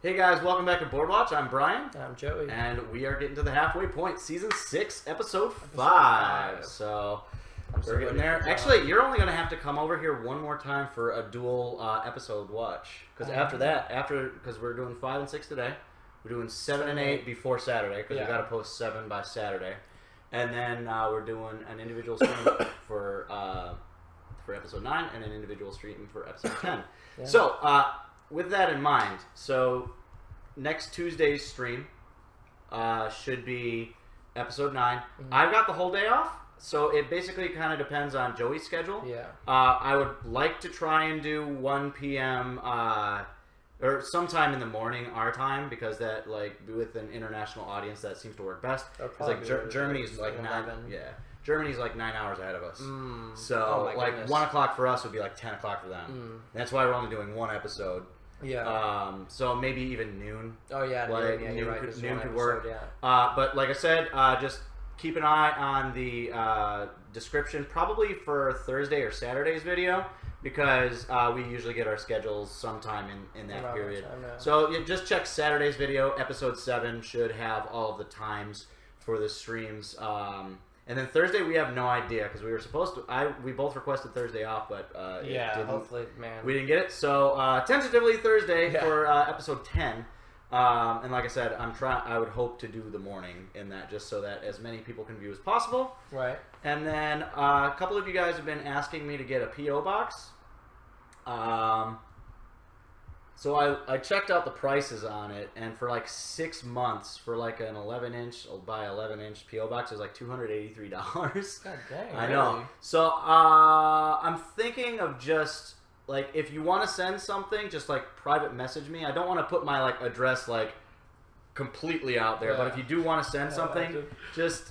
Hey guys, welcome back to Board Watch. I'm Brian. I'm Joey. And we are getting to the halfway point, Season 6, Episode 5. So, we're getting there. Actually, you're only going to have to come over here one more time for a dual episode watch. Because after that, because we're doing 5 and 6 today, we're doing 7 and 8 before Saturday, because we got to post 7 by Saturday. And then we're doing an individual stream for Episode 9 and an individual stream for Episode 10. Yeah. So, with that in mind, so next Tuesday's stream should be Episode 9. Mm-hmm. I've got the whole day off, so it basically kind of depends on Joey's schedule. Yeah. I would like to try and do 1 p.m. Or sometime in the morning our time, because that, like, with an international audience, that seems to work best. Because like Germany's like 9. Yeah. Germany's like 9 hours ahead of us. So like 1 o'clock for us would be like 10 o'clock for them. That's why we're only doing one episode. Yeah. So maybe even noon. Oh yeah, like noon, noon, right, noon could work. Yeah. But like I said, just keep an eye on the description, probably for Thursday or Saturday's video, because we usually get our schedules sometime in that period. So just check Saturday's video. Episode 7 should have all of the times for the streams. And then Thursday we have no idea, because we were supposed to. We both requested Thursday off, but hopefully, man, we didn't get it. So tentatively Thursday for episode 10. And like I said, I would hope to do the morning in that, just so that as many people can view as possible. Right. And then a couple of you guys have been asking me to get a PO box. So I checked out the prices on it, and for like 6 months, for like an 11-inch by 11-inch PO box, it was like $283. God dang! I know. Really? So I'm thinking of just like, if you want to send something, just like private message me. I don't want to put my like address like completely out there, but if you do want to send something, just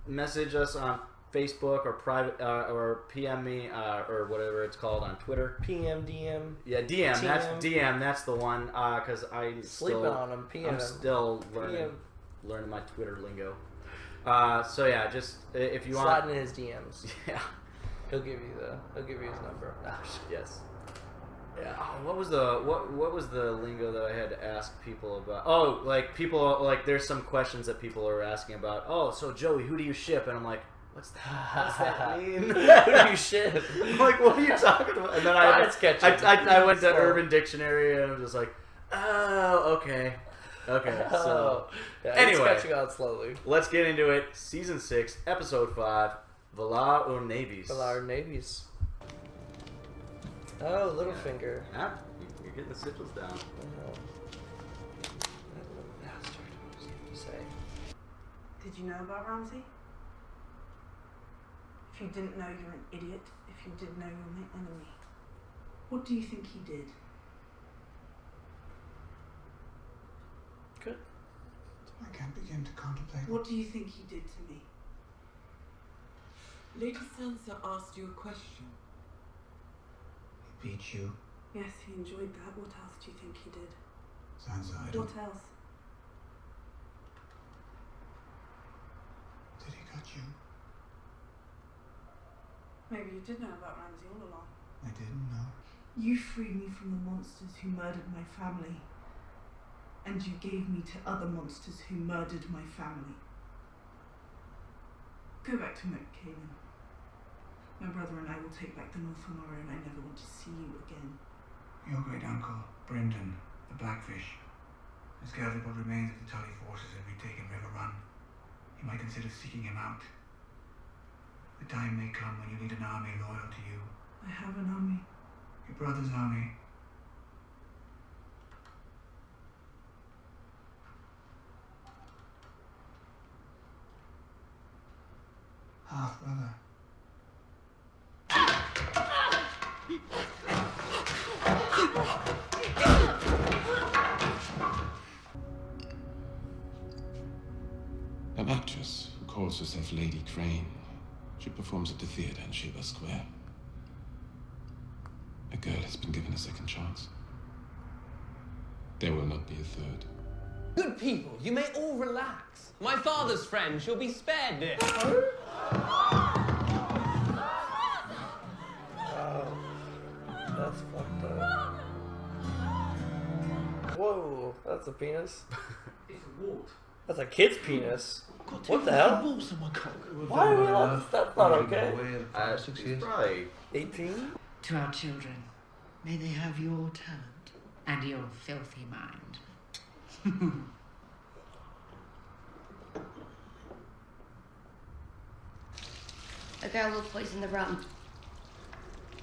message us on Facebook or private or PM me or whatever it's called on Twitter. PM, DM. Yeah, DM. TM. That's DM. That's the one. Because I'm still learning my Twitter lingo. So yeah, just if you want, slide in his DMs. Yeah, he'll give you his number. Yes. Yeah. Oh, what was the lingo that I had to ask people about? Oh, like people like there's some questions that people are asking about. Oh, so Joey, who do you ship? And I'm like, What's that mean? Who do you ship? Like, what are you talking about? And then I went to Urban Dictionary, and I was just like, oh, okay. So, anyway, it's catching on slowly. Let's get into it. Season 6, Episode 5, Valar or Navies. Valar Navies. Oh, Littlefinger. Yeah, you're getting the sigils down. Did you know about Ramsay? If you didn't know, you're an idiot. If you did know, you're my enemy. What do you think he did? Good. I can't begin to contemplate. What do you think he did to me? Lady Sansa asked you a question. He beat you? Yes, he enjoyed that. What else do you think he did? Sansa, I don't... What else? Did he cut you? Maybe you did know about Ramsay all along. I didn't know. You freed me from the monsters who murdered my family. And you gave me to other monsters who murdered my family. Go back to Canaan. My brother and I will take back the North tomorrow, and I never want to see you again. Your great uncle, Brendan, the Blackfish, has gathered what remains of the Tully forces and retaken River Run. You might consider seeking him out. The time may come when you need an army loyal to you. I have an army. Your brother's army. Half-brother. An actress who calls herself Lady Crane. She performs at the theatre in Sheba Square. A girl has been given a second chance. There will not be a third. Good people, you may all relax. My father's friend shall be spared this. That's fucked up. Whoa, that's a penis. It's a wart. That's a kid's penis. What the hell? Why are we allowed? That's not okay. He's probably 18? To our children, may they have your talent and your filthy mind. A girl will poison the rum.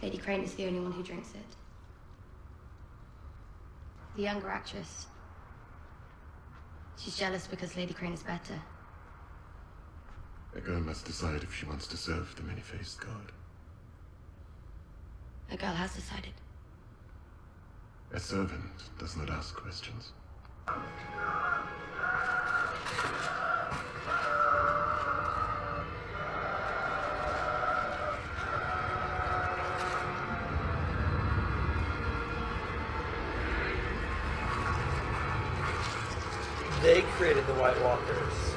Lady Crane is the only one who drinks it. The younger actress. She's jealous because Lady Crane is better. A girl must decide if she wants to serve the many-faced god. A girl has decided. A servant does not ask questions. They created the White Walkers.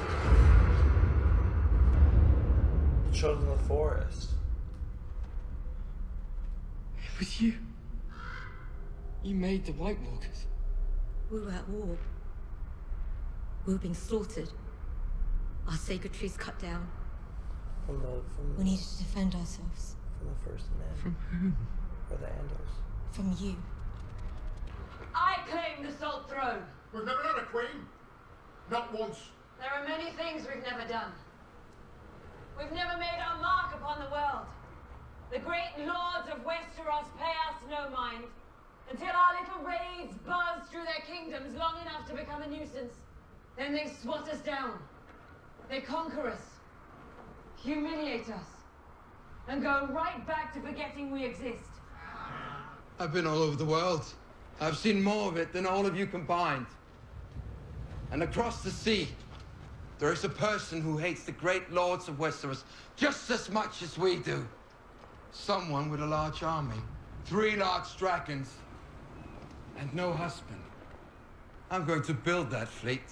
The children of the forest. It was you. You made the White Walkers. We were at war. We were being slaughtered. Our sacred trees cut down. We needed to defend ourselves. From the first men. From whom? Or the Andals. From you. I claim the Salt Throne. We've never had a queen. Not once. There are many things we've never done. We've never made our mark upon the world. The great lords of Westeros pay us no mind, until our little raids buzz through their kingdoms long enough to become a nuisance. Then they swat us down. They conquer us, humiliate us, and go right back to forgetting we exist. I've been all over the world. I've seen more of it than all of you combined. And across the sea, there is a person who hates the great lords of Westeros just as much as we do. Someone with a large army, 3 large dragons, and no husband. I'm going to build that fleet,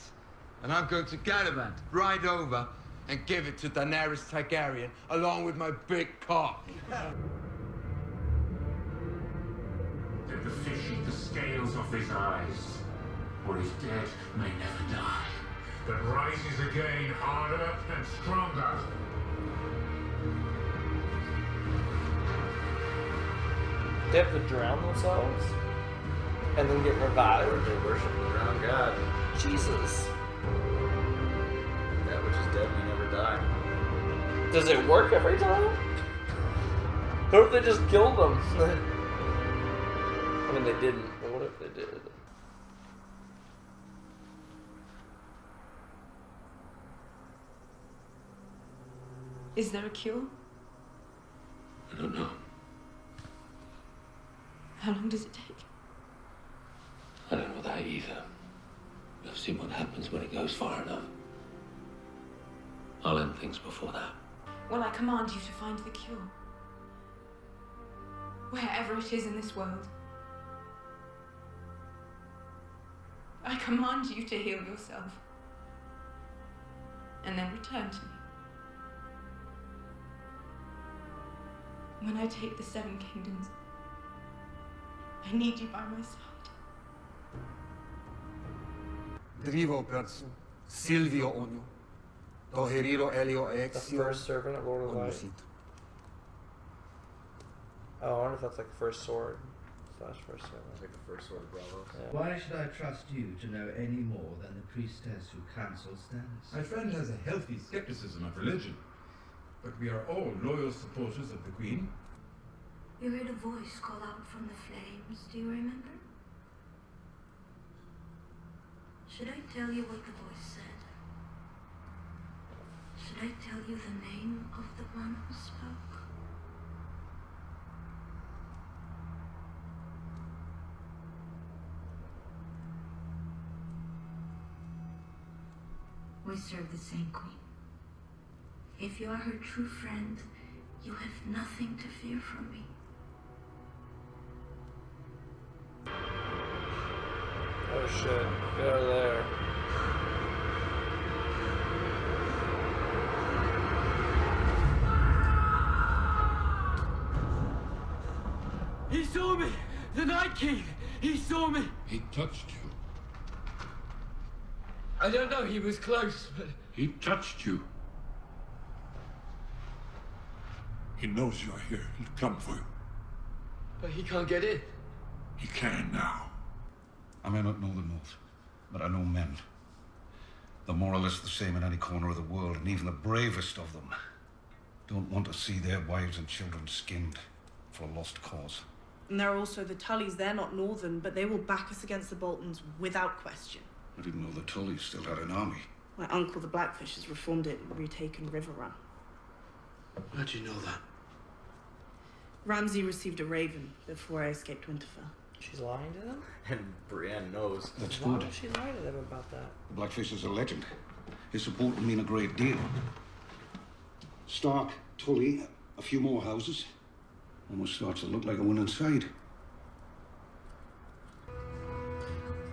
and I'm going to gallivant right over and give it to Daenerys Targaryen, along with my big cock. Let the fish eat the scales off his eyes, or his dead may never die, but rises again harder and stronger. They have to drown themselves? And then get revived? Or they worship the drowned god. Jesus. That which is dead may never die. Does it work every time? What if they just killed them? I mean, they didn't, but what if they did? Is there a cure? I don't know. How long does it take? I don't know that either. I've seen what happens when it goes far enough. I'll end things before that. Well, I command you to find the cure. Wherever it is in this world. I command you to heal yourself. And then return to me. When I take the 7 kingdoms, I need you by my side. Drivo persu, Silvio onio, do heriro elio The exio, first servant of Lord of Light. onusito. Oh, I wonder if that's like the first sword. / first servant. It's like the first sword of Bravos. Yeah. Why should I trust you to know any more than the priestess who counsels Stannis? My friend has a healthy skepticism of religion, but we are all loyal supporters of the Queen. You heard a voice call out from the flames, do you remember? Should I tell you what the voice said? Should I tell you the name of the one who spoke? We serve the same queen. If you are her true friend, you have nothing to fear from me. Oh shit, get out of there. He saw me! The Night King! He saw me! He touched you. I don't know, he was close, but... He touched you. He knows you're here. He'll come for you. But he can't get in. He can now. I may not know the North, but I know men. They're more or less the same in any corner of the world, and even the bravest of them don't want to see their wives and children skinned for a lost cause. And there are also the Tullys. They're not Northern, but they will back us against the Boltons without question. I didn't know the Tullys still had an army. My uncle, the Blackfish, has reformed it and retaken River Run. How'd you know that? Ramsay received a raven before I escaped Winterfell. She's lying to them? And Brienne knows. That's Why good. would she lie to them about that? The Blackfish is a legend. His support will mean a great deal. Stark, Tully, a few more houses. Almost starts to look like a winning side.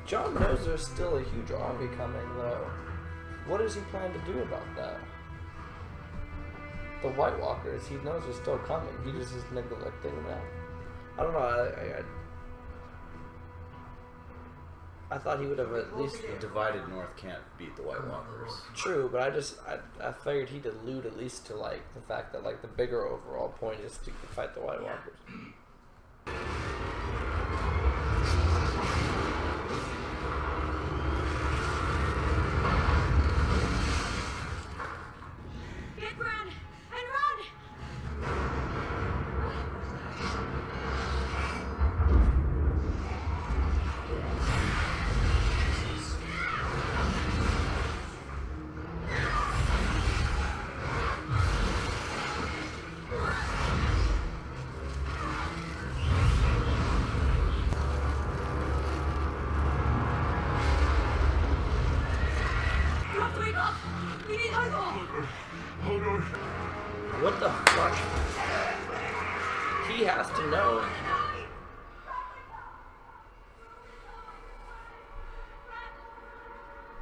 John knows there's still a huge army coming, though. What does he plan to do about that? The White Walkers, he knows are still coming. He just is neglecting them. I don't know. I thought he would have at least... The divided North can't beat the White Walkers. True, but I figured he'd allude at least to, like, the fact that, like, the bigger overall point is to fight the White Walkers. Get Bran and run! You have to wake up! We need Hodor! What the fuck? He has to know.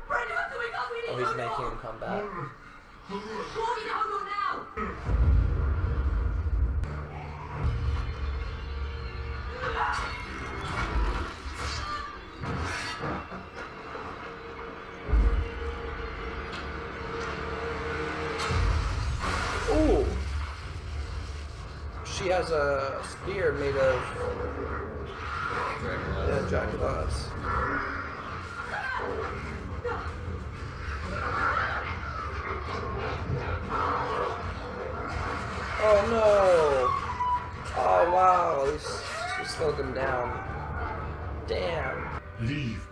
Bran, you have to wake up! We Oh, need he's making him come back. Go get Hodor now! Ooh! She has a spear made of dragon glass. Oh no! Oh wow! He slowed them down. Damn. Leave.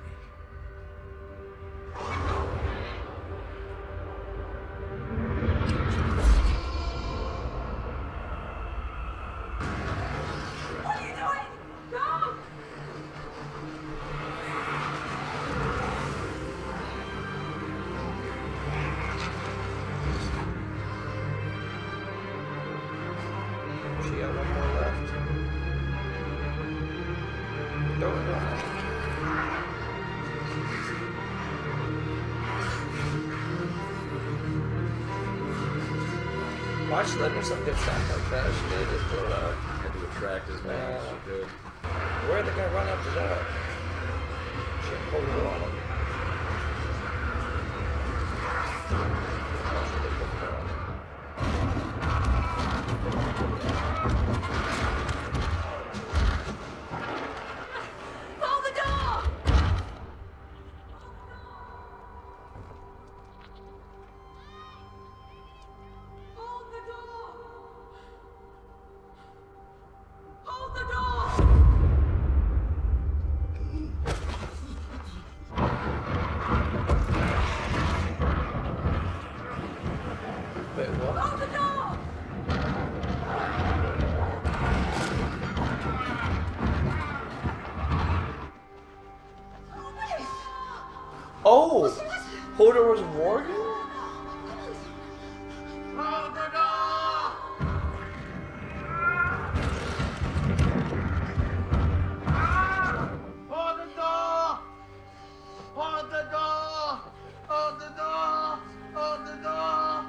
What are you doing? No! She got one more left. Throw it on. Why'd she let herself get shot like that? She did just blow it up. Had to attract as many as she could. Where are they gonna run after that? She pulled it on him. Hold the door! Hold the door! Hold the door! Wait, what? Hold the door! Oh! Hodor was Morgan? Hold the door! Hold the door! Hold the door! Hold the door! Hold the door!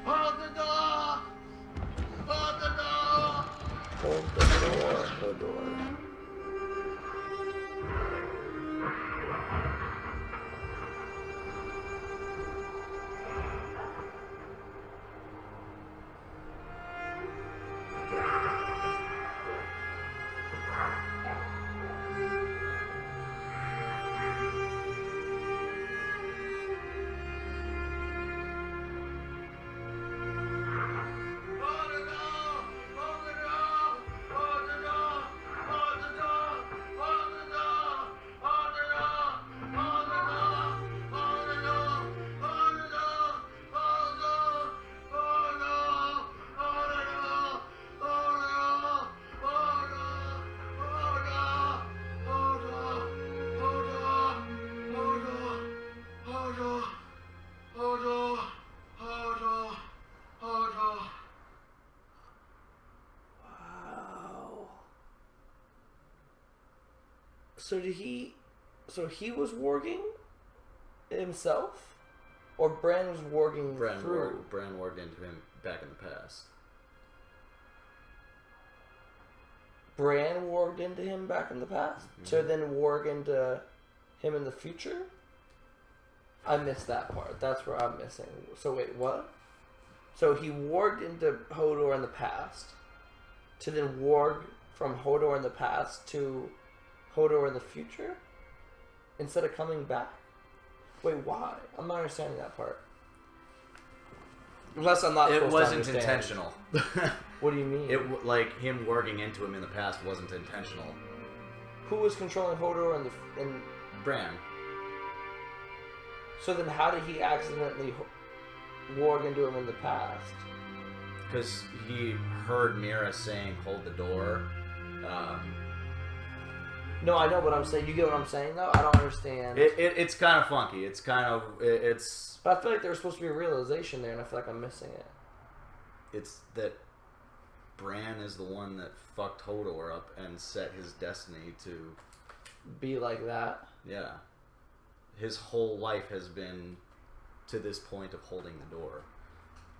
Hold the door! Hold the door! Hold the door, Hodor. So did he? So he was warging himself, or Bran was warging through? Bran warged into him back in the past. Bran warged into him back in the past to then warg into him in the future? I missed that part. That's where I'm missing. So wait, what? So he warged into Hodor in the past to then warg from Hodor in the past to Hodor in the future? Instead of coming back? Wait, why? I'm not understanding that part. Unless I'm not. It supposed wasn't to understand. intentional. What do you mean? It like him working into him in the past wasn't intentional. Who was controlling Hodor in Bran? So then, how did he accidentally warg into him in the past? Because he heard Mira saying, "Hold the door." No, I know what I'm saying. You get what I'm saying, though. I don't understand. It's kind of funky. It's kind of it's. But I feel like there was supposed to be a realization there, and I feel like I'm missing it. It's that Bran is the one that fucked Hodor up and set his destiny to be like that. Yeah, his whole life has been to this point of holding the door.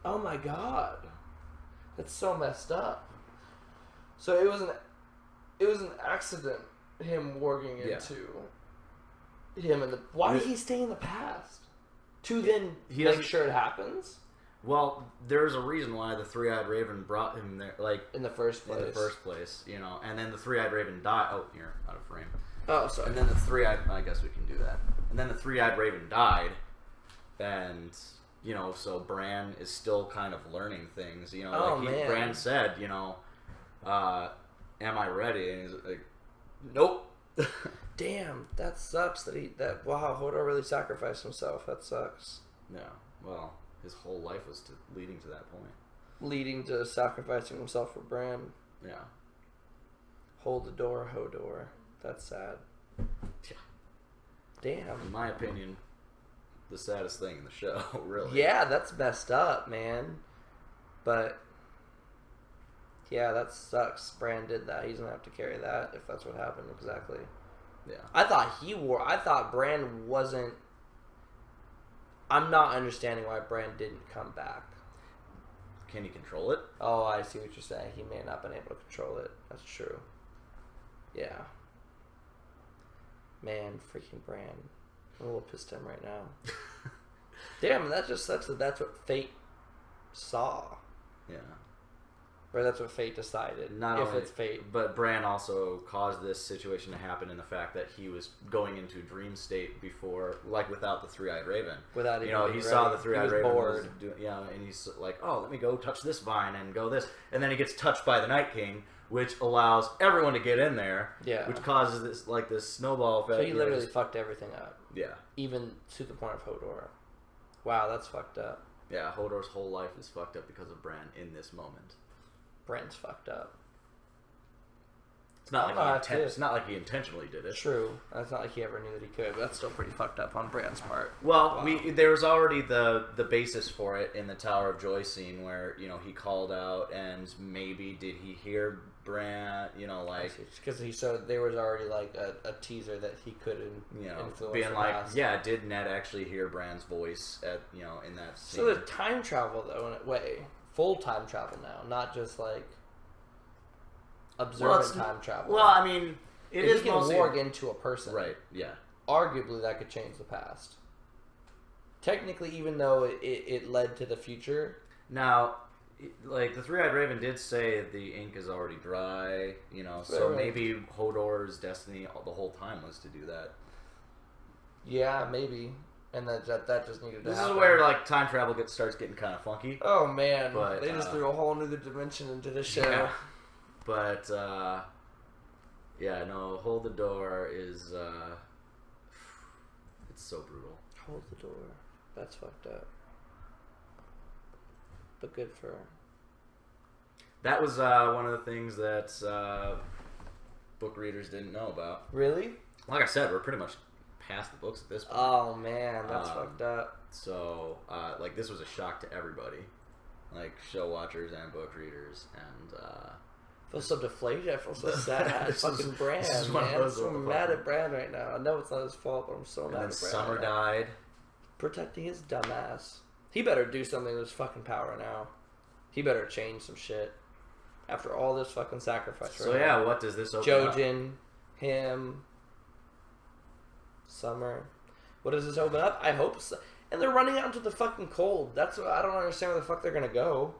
Oh my god, that's so messed up. So it was an accident. Him warging into him in the. Why did he stay in the past? To then make sure it happens. Well, there's a reason why the Three-Eyed Raven brought him there, like in the first place. You know, and then the Three-Eyed Raven died. Oh, you're out of frame. Oh, sorry. And then the Three-Eyed. I guess we can do that. And then the Three-Eyed Raven died, and you know, so Bran is still kind of learning things. You know, Bran said, you know, "Am I ready?" And he's like, "Nope." Damn, that sucks. Wow, Hodor really sacrificed himself. That sucks. Yeah. Well, his whole life was leading to that point. Leading to sacrificing himself for Bran. Yeah. Hold the door, Hodor. That's sad. Yeah. Damn. In my opinion, the saddest thing in the show, really. Yeah, that's messed up, man. But yeah, that sucks. Bran did that. He's gonna have to carry that if that's what happened exactly. Yeah. I thought Bran wasn't. I'm not understanding why Bran didn't come back. Can he control it? Oh, I see what you're saying. He may not have been able to control it. That's true. Yeah. Man, freaking Bran. I'm a little pissed at him right now. Damn, that just sucks that that's what fate saw. Yeah. Or that's what fate decided. It's fate. But Bran also caused this situation to happen in the fact that he was going into dream state before, like without the Three-Eyed Raven. Without he saw the Three-Eyed Raven was doing, and he's like, "Oh, let me go touch this vine and go this," and then he gets touched by the Night King, which allows everyone to get in there. Yeah. Which causes this snowball effect. So he literally fucked everything up. Yeah. Even to the point of Hodor. Wow, that's fucked up. Yeah, Hodor's whole life is fucked up because of Bran in this moment. Bran's fucked up. It's not like he intentionally did it. True. It's not like he ever knew that he could, but that's still pretty fucked up on Bran's part. Well, wow. There was already the basis for it in the Tower of Joy scene where, you know, he called out and maybe did he hear Bran, you know, like... Because there was already like a teaser that he couldn't, influence being the like, past. yeah, did Ned actually hear Bran's voice at, you know, in that scene? So there's time travel though in a way. Full time travel now, not just like observant time travel. Well, I mean, if you can warg into a person, right? Yeah. Arguably, that could change the past. Technically, even though it led to the future. Now, like the Three-Eyed Raven did say the ink is already dry, you know, so maybe Hodor's destiny the whole time was to do that. Yeah, maybe. And that just needed to happen. This is where like time travel starts getting kind of funky. Oh man, but, they just threw a whole new dimension into the show. Yeah. But Hold the Door is it's so brutal. Hold the Door, that's fucked up. But good for her. That was one of the things that book readers didn't know about. Really? Like I said, we're pretty much past the books at this point. Oh man, that's fucked up. So, like, this was a shock to everybody, like show watchers and book readers, and I feel so deflated. I feel so sad. This Fucking is- Bran, this is one of man. I'm those so what the mad fuck. at Bran right now. I know it's not his fault, but I'm so And mad then at Bran. Summer right now. died. Protecting his dumbass. He better do something with his fucking power now. He better change some shit. After all this fucking sacrifice. So right yeah, now. what does this open up? Jojen, him, Summer. What does this open up? I hope so. And they're running out into the fucking cold. That's what I don't understand where the fuck they're gonna go.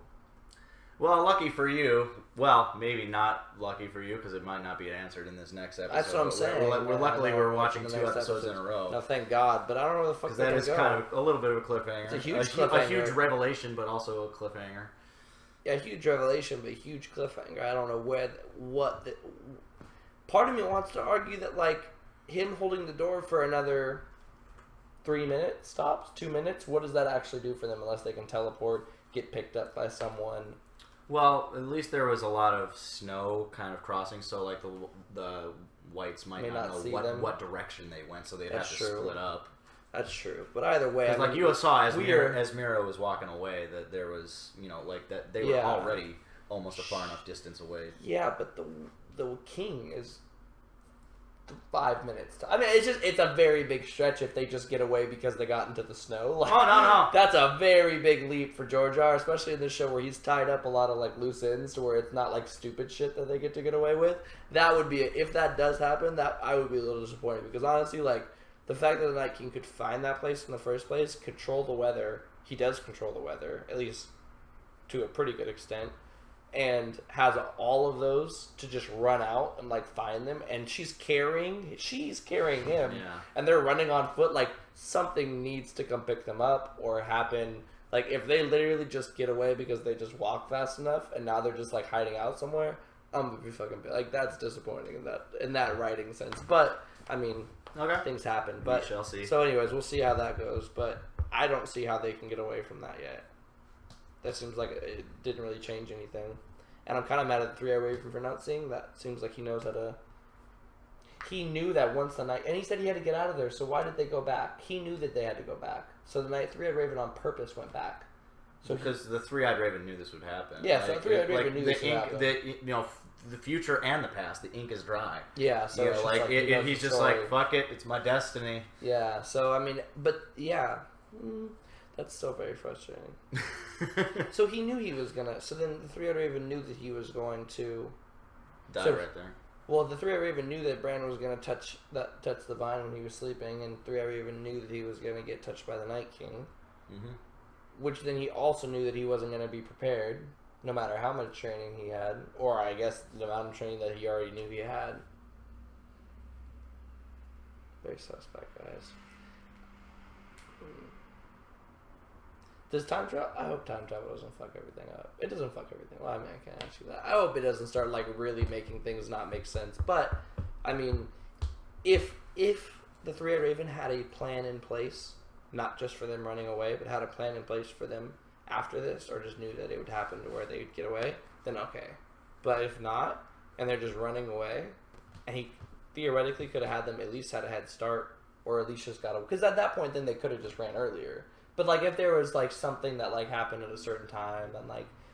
Well, lucky for you. Well, maybe not lucky for you because it might not be answered in this next episode. That's what I'm But saying. Luckily, we're watching the 2 next episodes in a row. No, thank God. But I don't know where the fuck Because they're that gonna is go. kind of a little bit of a cliffhanger. It's a huge A cliffhanger. huge revelation, but also a cliffhanger. Yeah, huge revelation, but huge cliffhanger. I don't know part of me wants to argue that, like, him holding the door for another 3 minutes, tops, 2 minutes, what does that actually do for them unless they can teleport, get picked up by someone? Well, at least there was a lot of snow kind of crossing, so, like, the whites might May not not know see what, them. what direction they went, so they'd That's have to true. split up. That's true. But either way, Because, I like, mean, you saw as we're- Mira was walking away, that there was, you know, like, that they were Yeah. already almost a far enough distance away. Yeah, but the king is 5 minutes. I mean, it's a very big stretch if they just get away because they got into the snow. Like, Oh, no. That's a very big leap for George R., especially in this show where he's tied up a lot of, like, loose ends to where it's not, like, stupid shit that they get away with. That would be, if that does happen, that I would be a little disappointed because honestly, like, the fact that the Night King could find that place in the first place, control the weather, he does control the weather, at least to a pretty good extent, and has all of those to just run out and, like, find them, and she's carrying him, Yeah. and they're running on foot. Like, something needs to come pick them up or happen. Like, if they literally just get away because they just walk fast enough and now they're just, like, hiding out somewhere, I'm gonna be fucking like, that's disappointing in that writing sense. But I mean, okay, things happen. But we shall see. So anyways, we'll see how that goes, but I don't see how they can get away from that yet. That seems like it didn't really change anything. And I'm kind of mad at the Three-Eyed Raven for not seeing that. Seems like he knows how to... He knew that once the night... And he said he had to get out of there, so why did they go back? He knew that they had to go back. So the night Three-Eyed Raven on purpose went back. So because the Three-Eyed Raven knew this would happen. Yeah, so the Three-Eyed Raven knew this would happen. The future and the past, the ink is dry. Yeah, so you it's know, just like, like he knows he's the just story. like, fuck it, it's my destiny. Yeah, so I mean, but yeah, that's still very frustrating. So he knew he was gonna. So then the Three-Eyed Raven knew that he was going to Die right there. Well, the Three-Eyed Raven knew that Bran was gonna touch the vine when he was sleeping, and Three-Eyed Raven knew that he was gonna get touched by the Night King. Mm-hmm. Which then he also knew that he wasn't gonna be prepared, no matter how much training he had, or I guess the amount of training that he already knew he had. Very suspect, guys. Does time travel? I hope time travel doesn't fuck everything up. It doesn't fuck everything. Well, I mean, I can't ask you that. I hope it doesn't start like really making things not make sense. But I mean, if the Three-Eyed Raven had a plan in place, not just for them running away, but had a plan in place for them after this, or just knew that it would happen to where they would get away, then okay. But if not, and they're just running away, and he theoretically could have had them at least had a head start, or at least just got away. Because at that point, then they could have just ran earlier. But like, if there was like something that like happened at a certain time,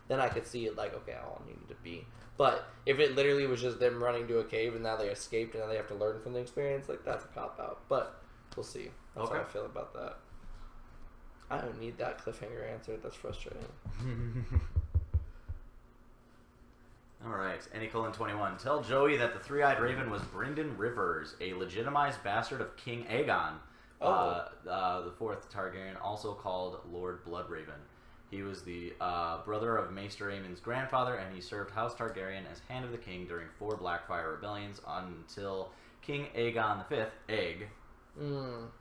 then I could see it like, okay, all it needed to be. But if it literally was just them running to a cave and now they escaped and now they have to learn from the experience, like that's a cop out. But we'll see. That's how I feel about that. I don't need that cliffhanger answer. That's frustrating. Alright, Annie-Colon 21. Tell Joey that the Three-Eyed Raven was Brynden Rivers, a legitimized bastard of King Aegon, the fourth Targaryen, also called Lord Bloodraven. He was the brother of Maester Aemon's grandfather, and he served House Targaryen as Hand of the King during 4 Blackfire rebellions until King Aegon V, Aeg,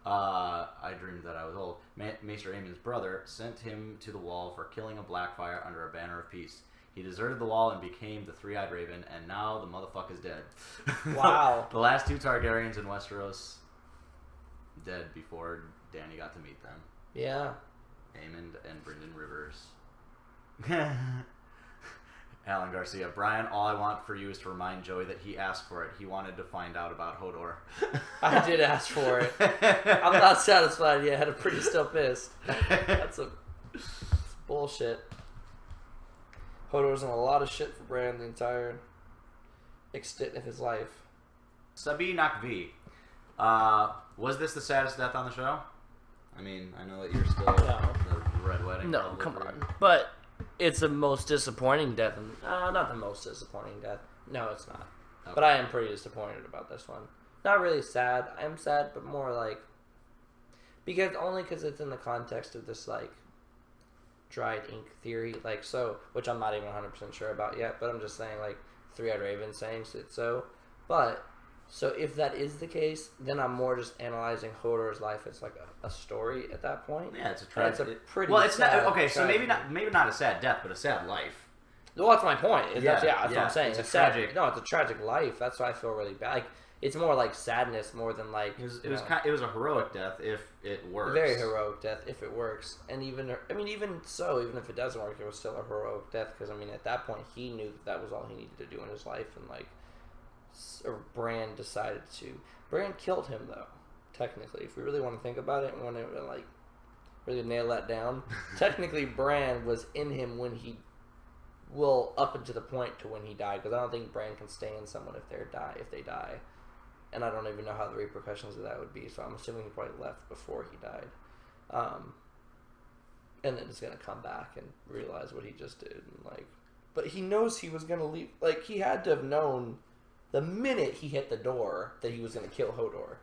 I dreamed that I was old, Maester Aemon's brother, sent him to the Wall for killing a Blackfire under a banner of peace. He deserted the Wall and became the Three-Eyed Raven, and now the motherfucker's dead. Wow. The last 2 Targaryens in Westeros dead before Dany got to meet them. Yeah. Aemond and Brynden Rivers. Alan Garcia. Brian, all I want for you is to remind Joey that he asked for it. He wanted to find out about Hodor. I did ask for it. I'm not satisfied yet. I'm pretty still pissed. That's bullshit. Hodor's in a lot of shit for Bran the entire extent of his life. Sabi Nakvi. Was this the saddest death on the show? I mean, I know that you're still the Red Wedding. No, come on. But it's the most disappointing death. Not the most disappointing death. No, it's not. Okay. But I am pretty disappointed about this one. Not really sad. I am sad, but more like... Because it's in the context of this, like, dried ink theory. Like, so... Which I'm not even 100% sure about yet. But I'm just saying, like, Three-Eyed Raven saying it so. But... So if that is the case, then I'm more just analyzing Hodor's life as like a story at that point. Yeah, it's a tragic. It's a pretty. Well, it's sad, not okay. So tragic. maybe not a sad death, but a sad life. Well, that's my point. That's what I'm saying. It's a tragic. tragic. No, it's a tragic life. That's why I feel really bad. Like it's more like sadness more than like. It was a heroic death if it works. Very heroic death if it works, and even if it doesn't work, it was still a heroic death because I mean at that point he knew that was all he needed to do in his life and like. Or Bran decided to. Bran killed him though. Technically, if we really want to think about it and want to like really nail that down, technically Bran was in him when he up until the point to when he died. Because I don't think Bran can stay in someone if they die, and I don't even know how the repercussions of that would be. So I'm assuming he probably left before he died, and then is gonna come back and realize what he just did. And like, but he knows he was gonna leave. Like he had to have known. The minute he hit the door, that he was going to kill Hodor.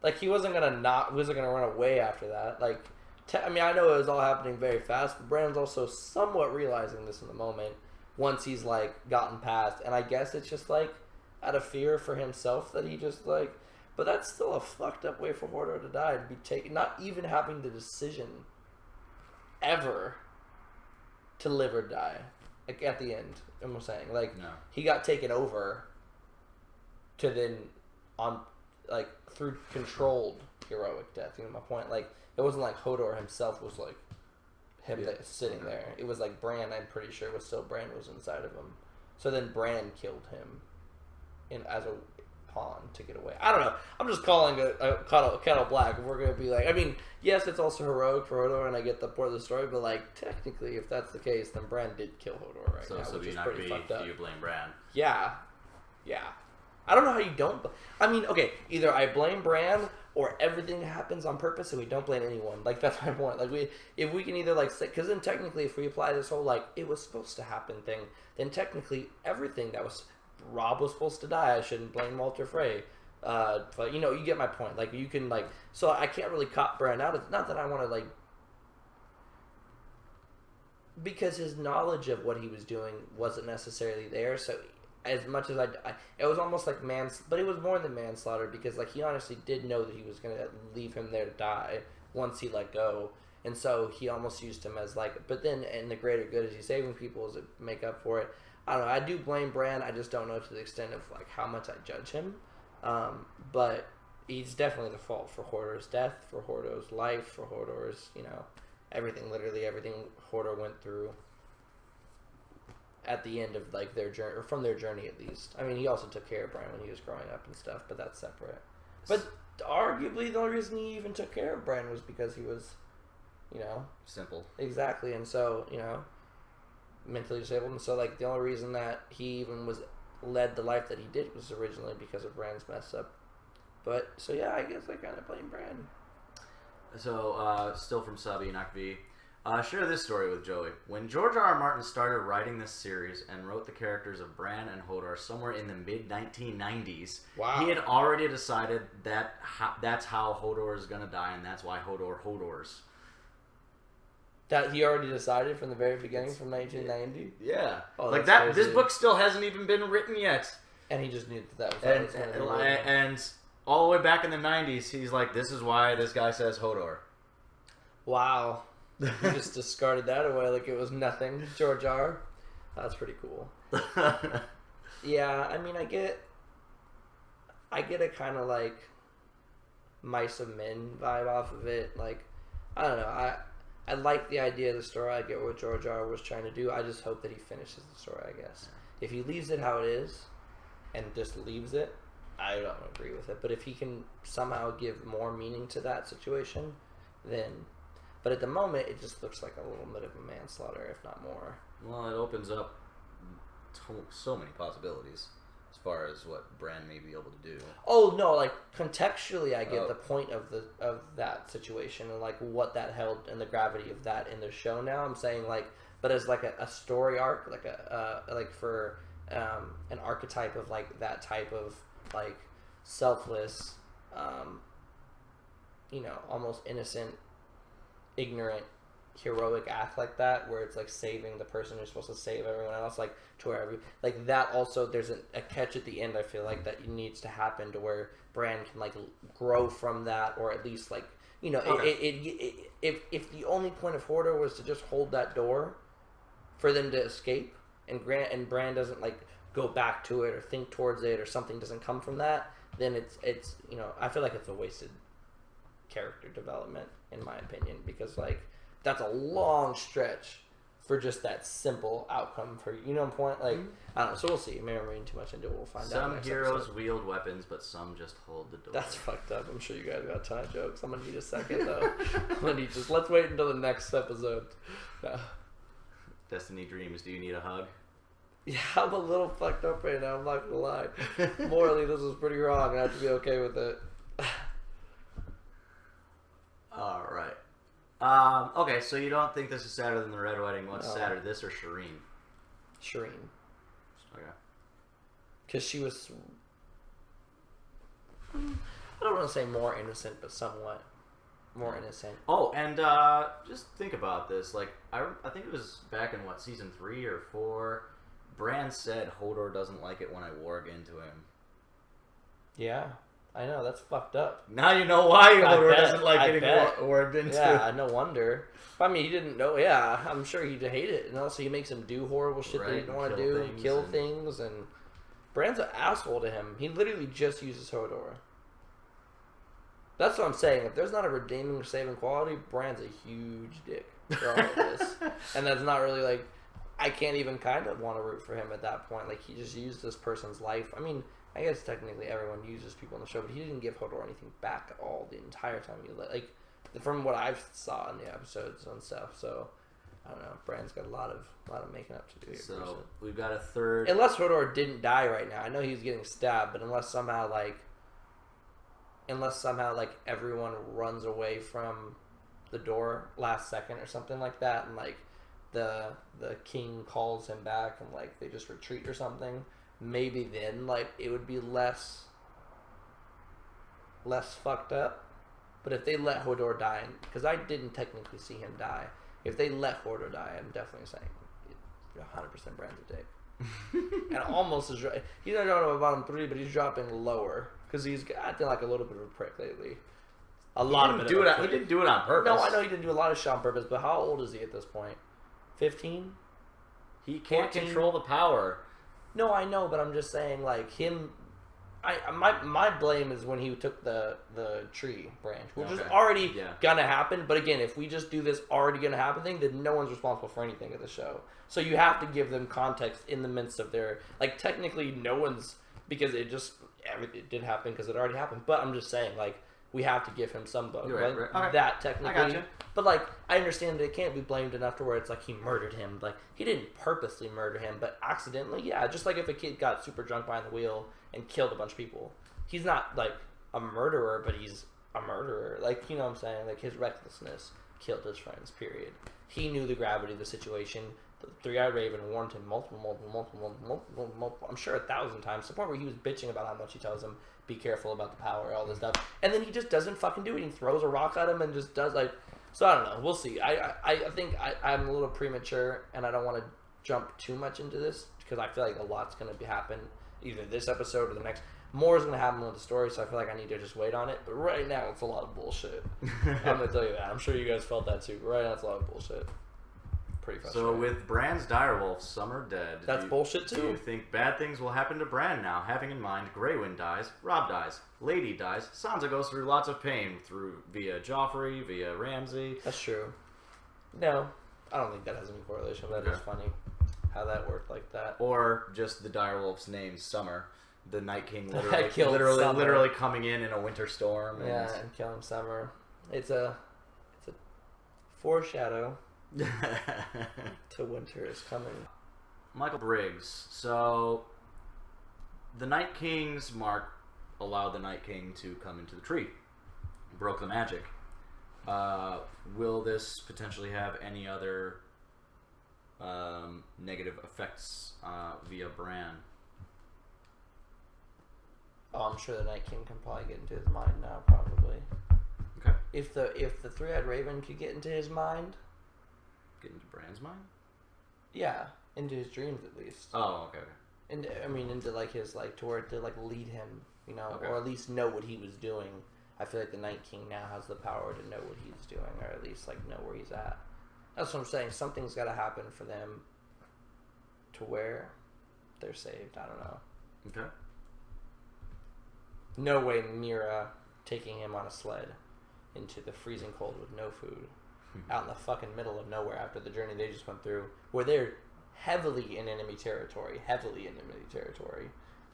Like, he wasn't going to run away after that. Like, I mean, I know it was all happening very fast, but Bran's also somewhat realizing this in the moment once he's, like, gotten past. And I guess it's just, like, out of fear for himself that he just, like... But that's still a fucked up way for Hodor to die, to be taken... Not even having the decision ever to live or die. Like, at the end, I'm saying. Like, no. He got taken over to then, through controlled heroic death. You know my point? Like, it wasn't like Hodor himself was, like, him sitting there. It was like Bran, I'm pretty sure, Bran was inside of him. So then Bran killed him as a pawn to get away. I don't know. I'm just calling it a kettle black. We're going to be like, I mean, yes, it's also heroic for Hodor, and I get the part of the story, but, like, technically, if that's the case, then Bran did kill Hodor right now, which is pretty fucked up. Do you blame Bran? Yeah. Yeah. I don't know how you don't... I mean, okay, either I blame Bran, or everything happens on purpose, and we don't blame anyone. Like, that's my point. Like, if we can either, like, say... Because then, technically, if we apply this whole, like, it was supposed to happen thing, then technically, everything that was... Robb was supposed to die. I shouldn't blame Walter Frey. But, you know, you get my point. Like, you can, like... So, I can't really cop Bran out. It's not that I want to, like... Because his knowledge of what he was doing wasn't necessarily there, so... As much as it was almost like but it was more than manslaughter because like he honestly did know that he was gonna leave him there to die once he let go, and so he almost used him as like. But then in the greater good, is he saving people? Does it make up for it? I don't know. I do blame Bran. I just don't know to the extent of like how much I judge him. But he's definitely the fault for Hodor's death, for Hodor's life, for Hodor's everything. Literally everything Hodor went through. At the end of like their journey, or from their journey at least. I mean, he also took care of Bran when he was growing up and stuff, but that's separate. But arguably, the only reason he even took care of Bran was because he was, simple. Exactly, and so mentally disabled, and so like the only reason that he even led the life that he did was originally because of Bran's mess up. But so yeah, I guess I kind of blame Bran. So still from Sabi Nakvi. Share this story with Joey. When George R.R. Martin started writing this series and wrote the characters of Bran and Hodor somewhere in the mid-1990s, he had already decided that that's how Hodor is going to die, and that's why Hodor Hodors. That he already decided from the very beginning, from 1990? Yeah. Oh, like that. Crazy. This book still hasn't even been written yet. And he just knew that was going to be and all the way back in the 90s, he's like, this is why this guy says Hodor. Wow. You just discarded that away like it was nothing, George R. That's pretty cool. Yeah, I mean, I get a kind of like Mice of Men vibe off of it. Like, I don't know. I like the idea of the story. I get what George R. was trying to do. I just hope that he finishes the story, I guess. If he leaves it how it is and just leaves it, I don't agree with it. But if he can somehow give more meaning to that situation, then... But at the moment, it just looks like a little bit of a manslaughter, if not more. Well, it opens up so many possibilities as far as what Bran may be able to do. Oh no, like contextually, I get the point of that situation and like what that held and the gravity of that in the show. Now I'm saying like, but as like a story arc, like like for an archetype of like that type of like selfless, almost innocent, ignorant, heroic act like that, where it's like saving the person who's supposed to save everyone else, like to where like that. Also, there's a catch at the end. I feel like that needs to happen to where Bran can like grow from that, or at least like if the only point of Hodor was to just hold that door for them to escape, and Bran doesn't like go back to it or think towards it, or something doesn't come from that, then it's I feel like it's a wasted character development in my opinion, because like that's a long stretch for just that simple outcome for point. Like I don't know, so we'll see. Maybe I'm reading too much into it. We'll find out. Some heroes wield weapons, but some just hold the door. That's fucked up. I'm sure you guys got a ton of jokes. I'm gonna need a second though. Let's wait until the next episode. Destiny Dreams, do you need a hug? Yeah, I'm a little fucked up right now, I'm not gonna lie. Morally, this is pretty wrong. I have to be okay with it. Alright. Okay, so you don't think this is sadder than the Red Wedding. What's sadder, this or Shireen? Shireen. Okay. Because she was... I don't want to say more innocent, but somewhat more innocent. Oh, and just think about this. Like, I think it was back in, season 3 or 4... Bran said Hodor doesn't like it when I warg into him. Yeah, I know, that's fucked up. Now you know why Hodor doesn't like getting warged into. Yeah, no wonder. I mean, he didn't know. Yeah, I'm sure he'd hate it, and also he makes him do horrible shit that he didn't want to do, kill things, and Bran's an asshole to him. He literally just uses Hodor. That's what I'm saying. If there's not a redeeming or saving quality, Bran's a huge dick for all of this, and that's not really like. I can't even kind of want to root for him at that point. Like, he just used this person's life. I mean, I guess technically everyone uses people in the show, but he didn't give Hodor anything back at all the entire time. Like, from what I've saw in the episodes and stuff. So, I don't know. Bran's got a lot of making up to do here. So, we've got a third... Unless Hodor didn't die right now. I know he's getting stabbed, but unless somehow, everyone runs away from the door last second or something like that, and, like, the king calls him back and like they just retreat or something, maybe then like it would be less fucked up. But if they let Hodor die, because I didn't technically see him die, if they let Hodor die, I'm definitely saying 100% Bran's a dick. And almost is he's not dropping to bottom 3, but he's dropping lower because he's acting like a little bit of a prick lately. He didn't do it on purpose. No, I know he didn't do a lot of shit on purpose, but how old is he at this point? 15? He can't control the power. No, I know, but I'm just saying, like, him... My blame is when he took the tree branch, which is already gonna happen, but again, if we just do this already gonna happen thing, then no one's responsible for anything of the show. So you have to give them context in the midst of their... Like, technically, no one's... Because it did happen because it already happened, but I'm just saying, like, we have to give him some bug. Right. Okay. That technically. I gotcha. But like, I understand that it can't be blamed enough to where it's like he murdered him. Like, he didn't purposely murder him, but accidentally, yeah. Just like if a kid got super drunk behind the wheel and killed a bunch of people. He's not like a murderer, but he's a murderer. Like, you know what I'm saying? Like, his recklessness killed his friends, period. He knew the gravity of the situation. The Three-Eyed Raven warned him multiple, I'm sure 1,000 times, to the point where he was bitching about how much he tells him, be careful about the power, all this stuff. And then he just doesn't fucking do it. He throws a rock at him and just does like... So I don't know. We'll see. I think I'm a little premature and I don't want to jump too much into this because I feel like a lot's going to happen either this episode or the next. More is going to happen with the story, so I feel like I need to just wait on it. But right now, it's a lot of bullshit. I'm going to tell you that. I'm sure you guys felt that too. But right now, it's a lot of bullshit. Pretty frustrating. So with Bran's direwolf, some are dead. That's bullshit too. Do you think bad things will happen to Bran now, having in mind Greywind dies, Robb dies, Lady dies, Sansa goes through lots of pain via Joffrey, via Ramsay? That's true. No, I don't think that has any correlation. That is funny how that worked like that. Or just the direwolf's name, Summer. The Night King literally literally coming in a winter storm. And killing Summer. It's a foreshadow to winter is coming. Michael Briggs. So, the Night King's mark allowed the Night King to come into the tree. Broke the magic. Will this potentially have any other negative effects via Bran? Oh, I'm sure the Night King can probably get into his mind now, probably. Okay. If the three-eyed raven could get into his mind. Get into Bran's mind? Yeah, into his dreams at least. Oh, okay. Into like his like to where to like lead him, you know, Okay. or at least know what he was doing. I feel like the Night King now has the power to know what he's doing, or at least like know where he's at. That's what I'm saying. Something's got to happen for them to where they're saved. I don't know. Okay. No way Mira taking him on a sled into the freezing cold with no food out in the fucking middle of nowhere after the journey they just went through, where they're heavily in enemy territory.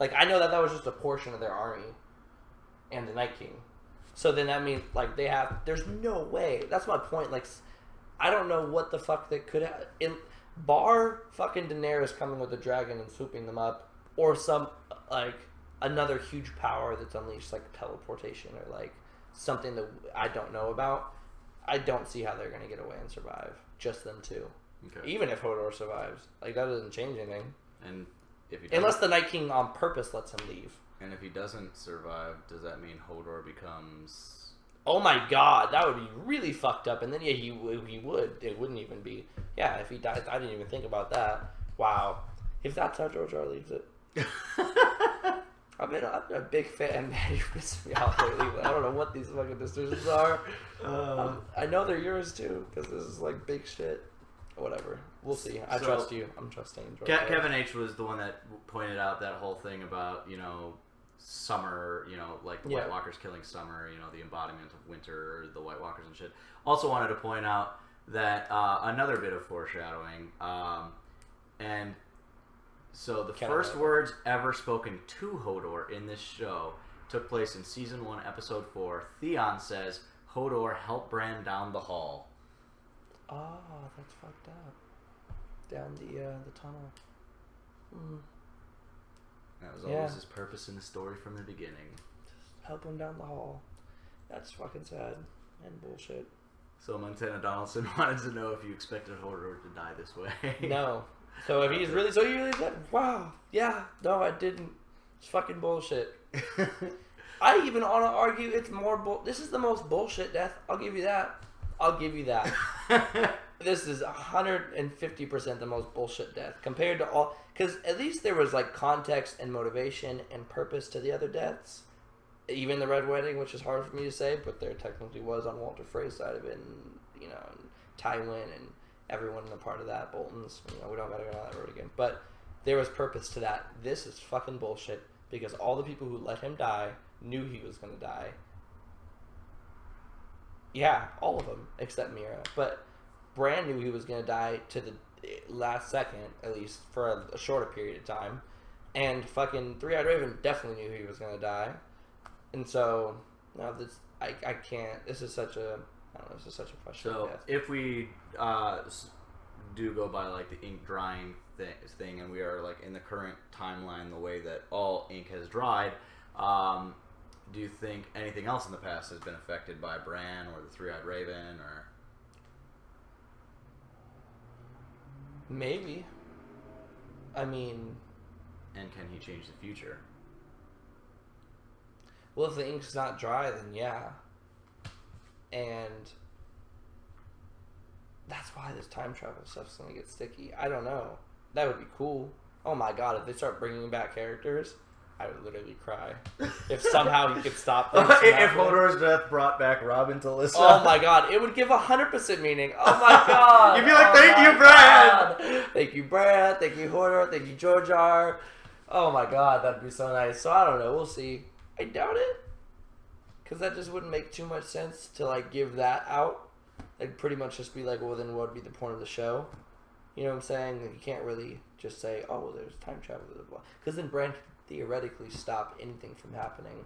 Like, I know that was just a portion of their army and the Night King. So then that means, like, there's no way. That's my point. Like, I don't know what the fuck they could have. Bar fucking Daenerys coming with a dragon and swooping them up, or some, like, another huge power that's unleashed, like teleportation or, like, something that I don't know about. I don't see how they're going to get away and survive. Just them two. Okay. Even if Hodor survives. Like, that doesn't change anything. And if he unless the Night King on purpose lets him leave. And if he doesn't survive, does that mean Hodor becomes... Oh my god, that would be really fucked up. And then, yeah, he would. It wouldn't even be... Yeah, if he dies, I didn't even think about that. Wow. If that's how George R. leaves it. I've been a big fan, man. You're pissing me off lately. I don't know what these fucking decisions are. I know they're yours too, because this is like big shit. Whatever. We'll see. I trust you. I'm trusting George. Kevin H. was the one that pointed out that whole thing about, summer, like the White Walkers killing summer, the embodiment of winter, the White Walkers and shit. Also wanted to point out that another bit of foreshadowing, and so the first words ever spoken to Hodor in this show took place in Season 1, Episode 4. Theon says, Hodor, help Bran down the hall. Oh, that's fucked up. Down the tunnel. Mm. That was always his purpose in the story from the beginning. Just help him down the hall. That's fucking sad and bullshit. So Montana Donaldson wanted to know if you expected Hodor to die this way. No. So if he's really said, wow, yeah, no, I didn't. It's fucking bullshit. I even want to argue it's more this is the most bullshit death. I'll give you that. This is 150% the most bullshit death compared to all, because at least there was like context and motivation and purpose to the other deaths. Even the Red Wedding, which is hard for me to say, but there technically was on Walter Frey's side of it, and and Tywin and everyone in a part of that, Bolton's, we don't gotta go down that road again. But there was purpose to that. This is fucking bullshit because all the people who let him die knew he was gonna die. Yeah, all of them except Mira. But Bran knew he was gonna die to the last second, at least for a shorter period of time. And fucking Three-Eyed Raven definitely knew he was gonna die. And so, no, I can't. This is such a frustrating So, death. if we do go by, like, the ink drying thing, and we are, like, in the current timeline, the way that all ink has dried, do you think anything else in the past has been affected by Bran or the Three-Eyed Raven, or... Maybe. I mean... And can he change the future? Well, if the ink's not dry, then yeah. And that's why this time travel stuff's gonna get sticky. I don't know. That would be cool. Oh my god, if they start bringing back characters, I would literally cry. If somehow he could stop things. If Hodor's death brought back Robin to Lyssa. Oh my god, it would give 100% meaning. Oh my god. You'd be like, thank you, Brad. Thank you, Brad. Thank you, Hodor. Thank you, Jar Jar. Oh my god, that'd be so nice. So I don't know. We'll see. I doubt it. Because that just wouldn't make too much sense to, like, give that out. Like, pretty much just be like, well, then what would be the point of the show? You know what I'm saying? Like, you can't really just say, oh, well, there's time travel. Because then Bran could theoretically stop anything from happening.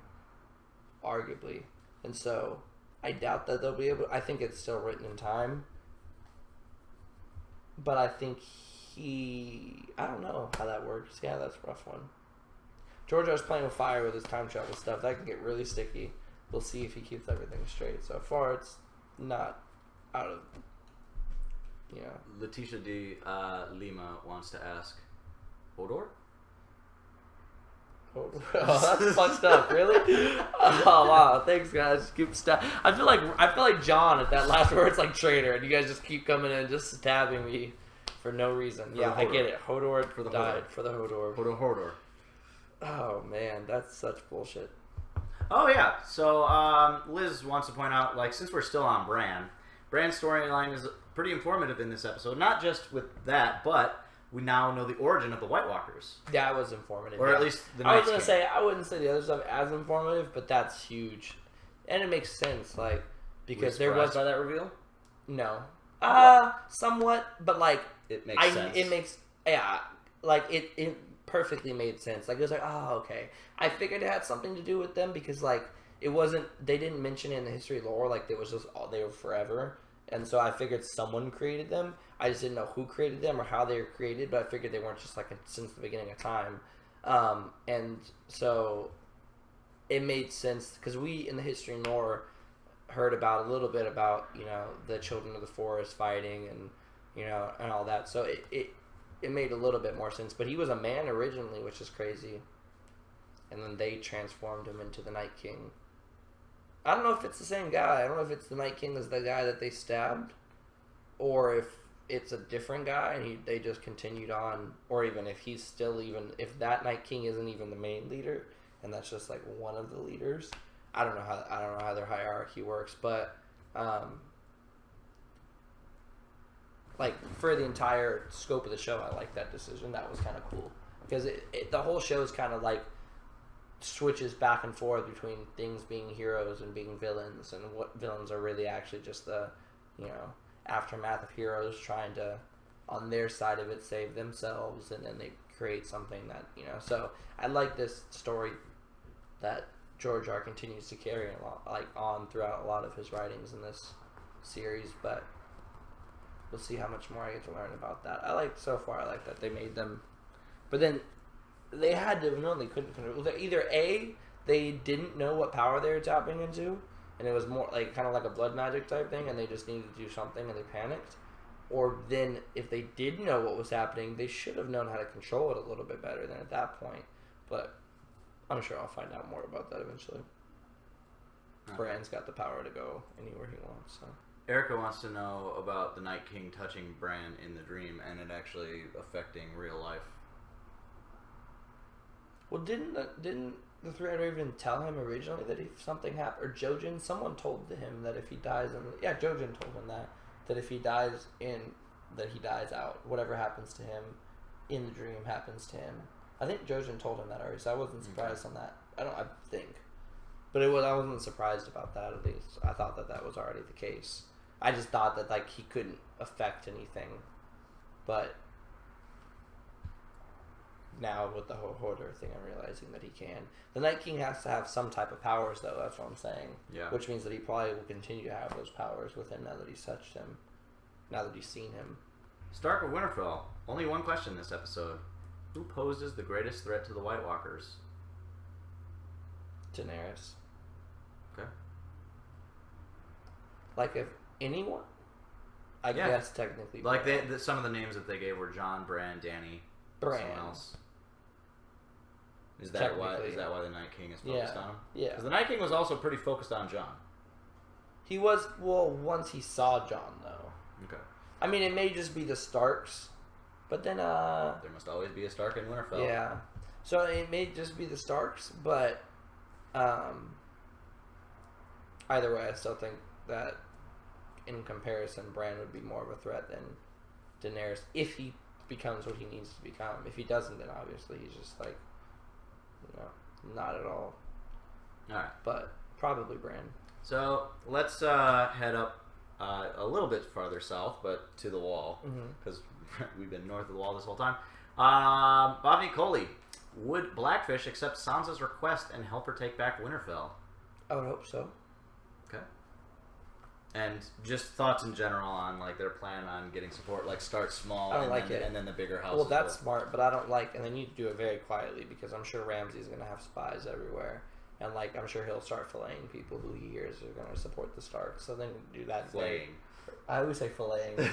Arguably. And so, I doubt that they'll be able... I think it's still written in time. But I think I don't know how that works. Yeah, that's a rough one. George was playing with fire with his time travel stuff. That can get really sticky. We'll see if he keeps everything straight. So far, it's not out of, Letitia D. Lima wants to ask, Hodor? Oh, that's fucked up. Really? Oh wow! Thanks, guys. Keep I feel like John at that last word. It's like traitor, and you guys just keep coming in, just stabbing me for no reason. Yeah, I get it. Hodor for the died Hodor. For the Hodor. Hodor. Oh man, that's such bullshit. Oh yeah. So Liz wants to point out, like, since we're still on Bran's storyline is pretty informative in this episode. Not just with that, but we now know the origin of the White Walkers. That was informative. Or at least the I was going to say, I wouldn't say the other stuff as informative, but that's huge. And it makes sense, like, because there was... by that reveal? No. Somewhat, but, like... It makes sense. It makes... Yeah, like, it perfectly made sense. Like, it was like, oh, okay. I figured it had something to do with them because, like, it wasn't... They didn't mention it in the history lore, like, it was just... They were forever. And so I figured someone created them. I just didn't know who created them or how they were created, but I figured they weren't just like since the beginning of time. And so it made sense because we in the history and lore heard about a little bit about, the children of the forest fighting and, and all that. So it made a little bit more sense. But he was a man originally, which is crazy. And then they transformed him into the Night King. I don't know if it's the same guy. I don't know if it's the Night King as the guy that they stabbed, or if it's a different guy and they just continued on, or even if he's still if that Night King isn't even the main leader and that's just like one of the leaders. I don't know how their hierarchy works, but like for the entire scope of the show, I like that decision. That was kind of cool because the whole show is kind of like switches back and forth between things being heroes and being villains, and what villains are really actually just the aftermath of heroes trying to on their side of it save themselves, and then they create something that so I like this story that George R. continues to carry on throughout a lot of his writings in this series, but we'll see how much more I get to learn about that. I like that they made them, but then they had to know they couldn't. Either A, they didn't know what power they were tapping into, and it was more like kind of like a blood magic type thing, and they just needed to do something, and they panicked. Or then, if they did know what was happening, they should have known how to control it a little bit better than at that point. But I'm sure I'll find out more about that eventually. Okay. Bran's got the power to go anywhere he wants. So. Erica wants to know about the Night King touching Bran in the dream and it actually affecting real life. Well, didn't the Three-Eyed Raven tell him originally that if something happened, or Jojen, someone told him that if he dies Jojen told him that if he dies that he dies out. Whatever happens to him in the dream happens to him. I think Jojen told him that already, so I wasn't surprised on that. I think. But I wasn't surprised about that, at least. I thought that was already the case. I just thought that, like, he couldn't affect anything. But now with the whole Hodor thing, I'm realizing that he can. The Night King has to have some type of powers, though. That's what I'm saying. Yeah. Which means that he probably will continue to have those powers with him now that he's touched him. Now that he's seen him. Stark of Winterfell. Only one question this episode. Who poses the greatest threat to the White Walkers? Daenerys. Okay. Like, if anyone? I guess technically. Like, some of the names that they gave were Jon, Bran, Dany, someone else. Is that why the Night King is focused on him? Yeah. Because the Night King was also pretty focused on Jon. He was, once he saw Jon, though. Okay. I mean, it may just be the Starks, but then, there must always be a Stark in Winterfell. Yeah. So it may just be the Starks, but, either way, I still think that, in comparison, Bran would be more of a threat than Daenerys, if he becomes what he needs to become. If he doesn't, then obviously he's just like, not at all. Alright. But probably Bran. So let's head up a little bit farther south, but to the Wall, because we've been north of the Wall this whole time. Bobby Coley, would Blackfish accept Sansa's request and help her take back Winterfell? I would hope so. Okay. And just thoughts in general on like their plan on getting support, like start small, I don't like then, it. and then the bigger house. Well, that's smart, but I don't like, and they need to do it very quietly because I'm sure Ramsay's going to have spies everywhere, and like I'm sure he'll start filleting people who he hears are going to support the Starks. So then do that. Filleting. I always say filleting,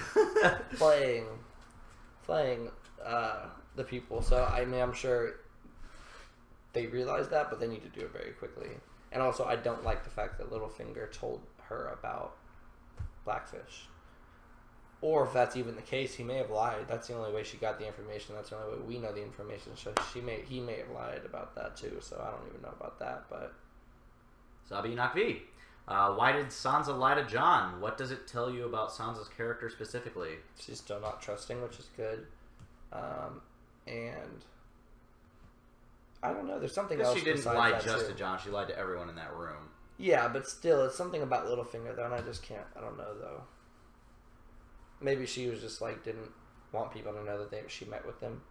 filleting the people. So I mean, I'm sure they realize that, but they need to do it very quickly. And also, I don't like the fact that Littlefinger told her about Blackfish. Or if that's even the case, he may have lied. That's the only way she got the information. That's the only way we know the information. So he may have lied about that too. So I don't even know about that. But Sabi Nakvi. Why did Sansa lie to Jon? What does it tell you about Sansa's character specifically? She's still not trusting, which is good. And I don't know. There's something else. She didn't lie just to Jon. She lied to everyone in that room. Yeah, but still, it's something about Littlefinger though, and I just can't. I don't know though. Maybe she was just like didn't want people to know that she met with them.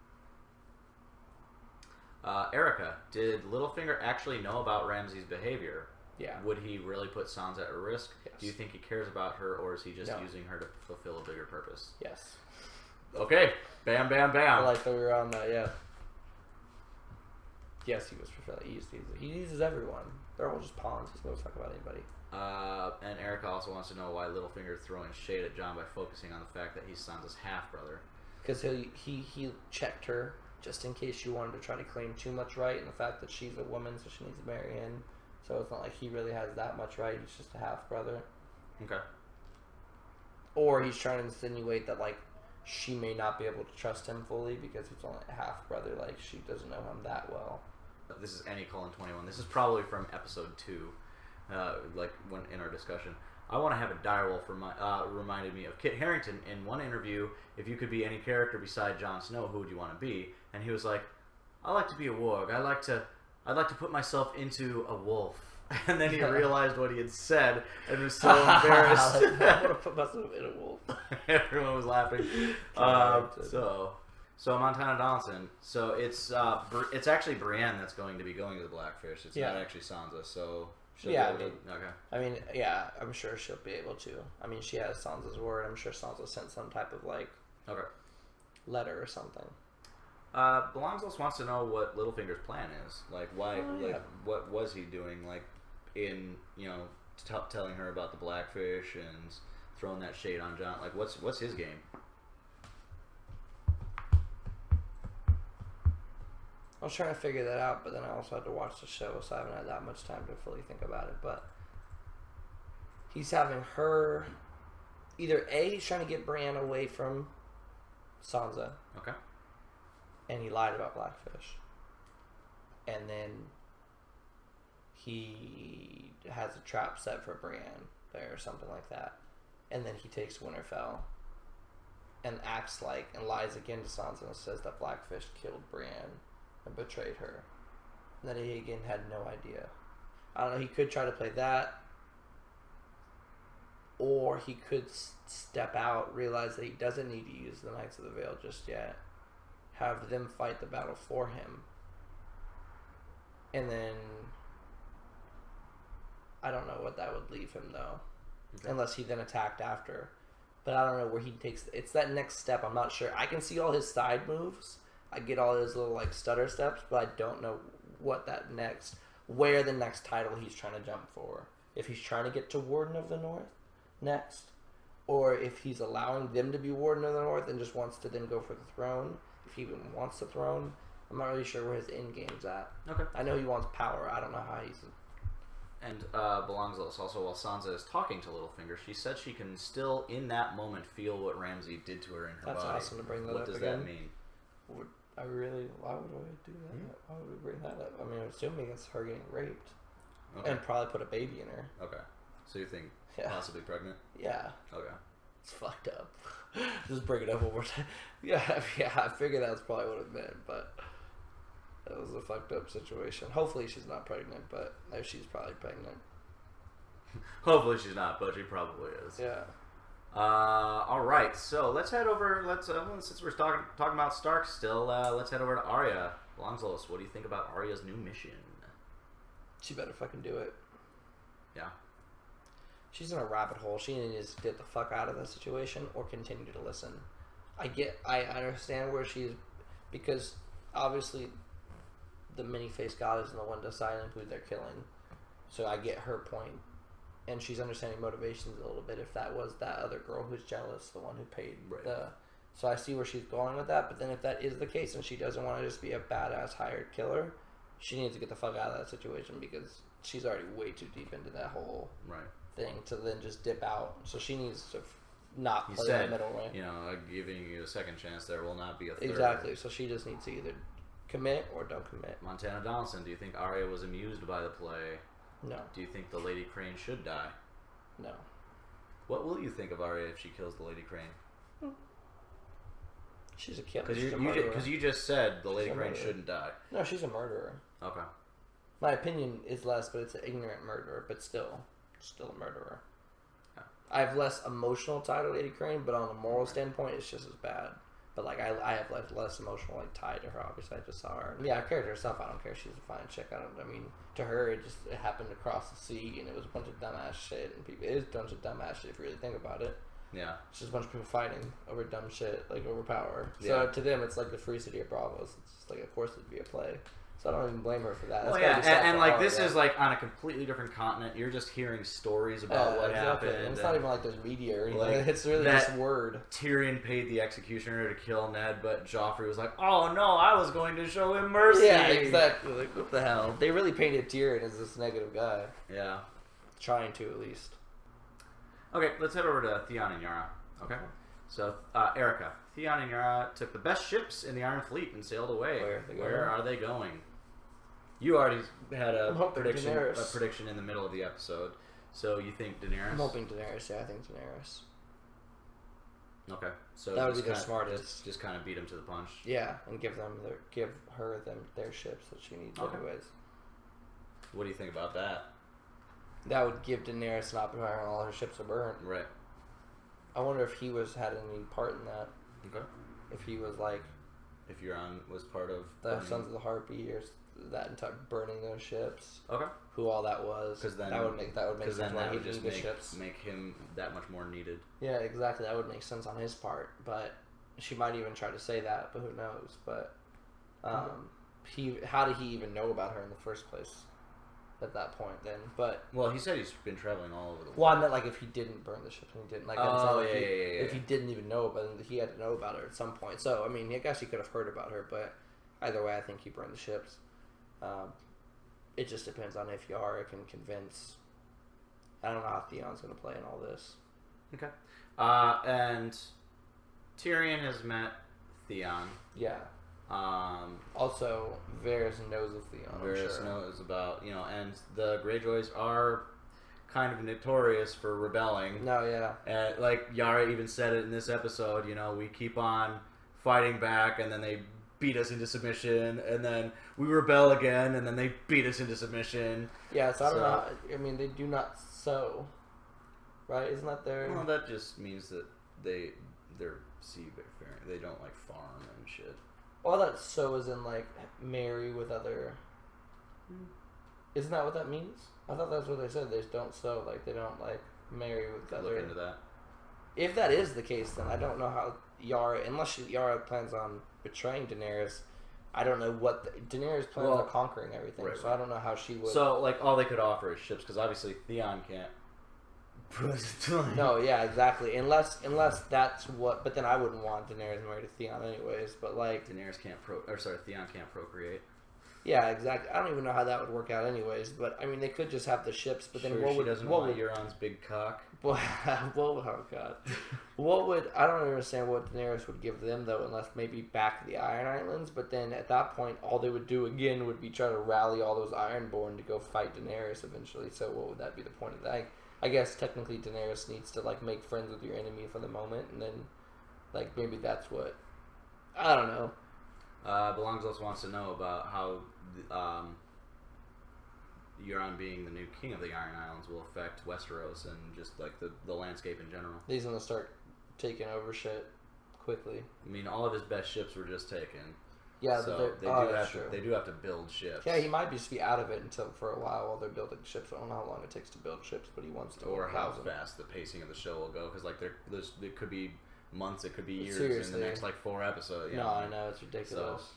Erica, did Littlefinger actually know about Ramsay's behavior? Yeah. Would he really put Sansa at risk? Yes. Do you think he cares about her, or is he just No. using her to fulfill a bigger purpose? Yes. Okay. Bam, bam, bam. I like that we were on that. Yeah. Yes, he was fulfilling. He uses everyone. They're all just pawns. He's no fuck about anybody. And Erica also wants to know why Littlefinger is throwing shade at Jon by focusing on the fact that he's Sansa's half brother. Because he checked her just in case she wanted to try to claim too much right, and the fact that she's a woman, so she needs to marry in. So it's not like he really has that much right. He's just a half brother. Okay. Or he's trying to insinuate that like she may not be able to trust him fully because he's only a half brother. Like she doesn't know him that well. This is Any:21. This is probably from episode 2, like when in our discussion. I want to have a direwolf reminded me of Kit Harington in one interview. If you could be any character beside Jon Snow, who would you want to be? And he was like, "I like to be a warg. I'd like to put myself into a wolf." And then he realized what he had said and was so embarrassed. I want to put myself in a wolf. Everyone was laughing. So Montana Donaldson. So it's actually Brienne that's going to be going to the Blackfish. It's not actually Sansa. So she'll be able to, okay. I mean, yeah, I'm sure she'll be able to. I mean, she has Sansa's word. I'm sure Sansa sent some type of like letter or something. Belongsless wants to know what Littlefinger's plan is. Like why? What was he doing? Like in telling her about the Blackfish and throwing that shade on Jon. Like what's his game? I was trying to figure that out, but then I also had to watch the show, so I haven't had that much time to fully think about it. But he's having her either he's trying to get Bran away from Sansa. Okay. And he lied about Blackfish. And then he has a trap set for Bran there or something like that. And then he takes Winterfell and acts like and lies again to Sansa and says that Blackfish killed Bran and betrayed her. And that he again had no idea. I don't know, he could try to play that. Or he could step out, realize that he doesn't need to use the Knights of the Vale just yet. Have them fight the battle for him. And then I don't know what that would leave him though. Okay. Unless he then attacked after. But I don't know where he takes it's that next step. I'm not sure. I can see all his side moves. I get all his little like stutter steps, but I don't know where the next title he's trying to jump for. If he's trying to get to Warden of the North next, or if he's allowing them to be Warden of the North and just wants to then go for the throne. If he even wants the throne, I'm not really sure where his end game's at. Okay. I know he wants power. I don't know how he's. And Belongsless also, while Sansa is talking to Littlefinger, she said she can still, in that moment, feel what Ramsay did to her in her body. That's awesome to bring that up again. What does that mean? Why would we do that? Why would we bring that up? I mean, I'm assuming it's her getting raped. Okay. And probably put a baby in her. Okay. So you think possibly pregnant? Yeah. Okay. It's fucked up. Just bring it up one more time. Yeah, I figured that's probably what it meant, but that was a fucked up situation. Hopefully she's not pregnant, but she's probably pregnant. Hopefully she's not, but she probably is. Yeah. All right, so let's head over. Since we're talking about Stark still, let's head over to Arya. Belongsless, what do you think about Arya's new mission? She better fucking do it. Yeah. she's in a rabbit hole. She needs to get the fuck out of that situation or continue to listen. I understand where she's, because obviously the many-faced god isn't the one deciding who they're killing. So I get her point, and she's understanding motivations a little bit. If that was that other girl who's jealous, the one who paid the, so I see where she's going with that. But then if that is the case, and she doesn't want to just be a badass hired killer, she needs to get the fuck out of that situation because she's already way too deep into that whole thing to then just dip out. So she needs to not play that middle way. You know, giving you a second chance there will not be a third. Exactly. So she just needs to either commit or don't commit. Montana Donaldson, do you think Arya was amused by the play? No. Do you think the Lady Crane should die? No. What will you think of Arya if she kills the Lady Crane? She's a killer. Because you just said the Lady Crane shouldn't die. No, she's a murderer. Okay. My opinion is less, but it's an ignorant murderer, but still a murderer. Yeah. I have less emotional tie to Lady Crane, but on a moral standpoint, it's just as bad. But like I have less emotional tie to her. Obviously, I just saw her. Yeah, her character herself, I don't care. She's a fine chick. I mean, to her, it happened across the sea, and it was a bunch of dumbass shit. And people, it is a bunch of dumbass shit if you really think about it. Yeah, it's just a bunch of people fighting over dumb shit, like over power. So to them, it's like the free city of Bravos. It's just like, of course, it'd be a play. So I don't even blame her for that. Well, and like this is like on a completely different continent. You're just hearing stories about what happened. And it's not even like there's media or anything. Like, it's really just word. Tyrion paid the executioner to kill Ned, but Joffrey was like, "Oh no, I was going to show him mercy." Yeah, exactly. Like, what the hell? They really painted Tyrion as this negative guy. Yeah, trying to at least. Okay, let's head over to Theon and Yara. Okay, so Erica, Theon and Yara took the best ships in the Iron Fleet and sailed away. Where are they going? You already had a prediction in the middle of the episode. So you think Daenerys? I'm hoping Daenerys. Yeah, I think Daenerys. Okay, so that would be the smartest. Just kind of beat them to the punch. Yeah, and give her their ships that she needs anyways. What do you think about that? That would give Daenerys an opportunity when all her ships are burnt. Right. I wonder if he had any part in that. Okay. If he was like, if Euron was part of the Sons of the Harpy or that entire burning those ships. Okay. Who all that was? Because then that would make sense. Then that would just ships. make him that much more needed. Yeah, exactly. That would make sense on his part, but she might even try to say that, but who knows? But how did he even know about her in the first place? At that point, then, but he said he's been traveling all over the world. Well, I meant like if he didn't burn the ships and he didn't if he didn't even know about it, he had to know about her at some point. So I mean, I guess he could have heard about her, but either way, I think he burned the ships. It just depends on if Yara can convince. I don't know how Theon's going to play in all this. Okay, and Tyrion has met Theon. Yeah. Also, Varys knows of Theon. Varys knows about, and the Greyjoys are kind of notorious for rebelling. No, yeah. And like Yara even said it in this episode, we keep on fighting back, and then they beat us into submission, and then we rebel again, and then they beat us into submission. Yeah, so I don't know. I mean, they do not sow, right? Isn't that their? Well, that just means that they're seafaring. They don't like farm and shit. Well, that sow is in like marry with other. Isn't that what that means? I thought that's what they said. They just don't sow, like they don't like marry with other. Look into that. If that is the case, then I don't know how Yara, unless Yara plans on betraying Daenerys. I don't know what Daenerys plans on conquering everything, so I don't know how she would. So, like, all they could offer is ships, because obviously Theon can't. No, yeah, exactly. Unless that's what. But then I wouldn't want Daenerys married to Theon, anyways. But like, Theon can't procreate. Yeah, exactly. I don't even know how that would work out, anyways. But I mean, they could just have the ships. But then she doesn't want Euron's big cock. Oh god. I don't understand what Daenerys would give them though, unless maybe back the Iron Islands. But then at that point, all they would do again would be try to rally all those Ironborn to go fight Daenerys eventually. So what would that be the point of that? I guess technically Daenerys needs to like make friends with your enemy for the moment, and then like maybe that's what. I don't know. Belongs also wants to know about how Euron being the new king of the Iron Islands will affect Westeros and just like the landscape in general. He's gonna start taking over shit quickly. I mean, all of his best ships were just taken. Yeah, so they do have to build ships. Yeah, he might just be out of it for a while they're building ships. I don't know how long it takes to build ships, but he wants to. Or how fast the pacing of the show will go, because like it could be months, it could be years Seriously. in the next like 4 episodes. No, I know, it's ridiculous. So,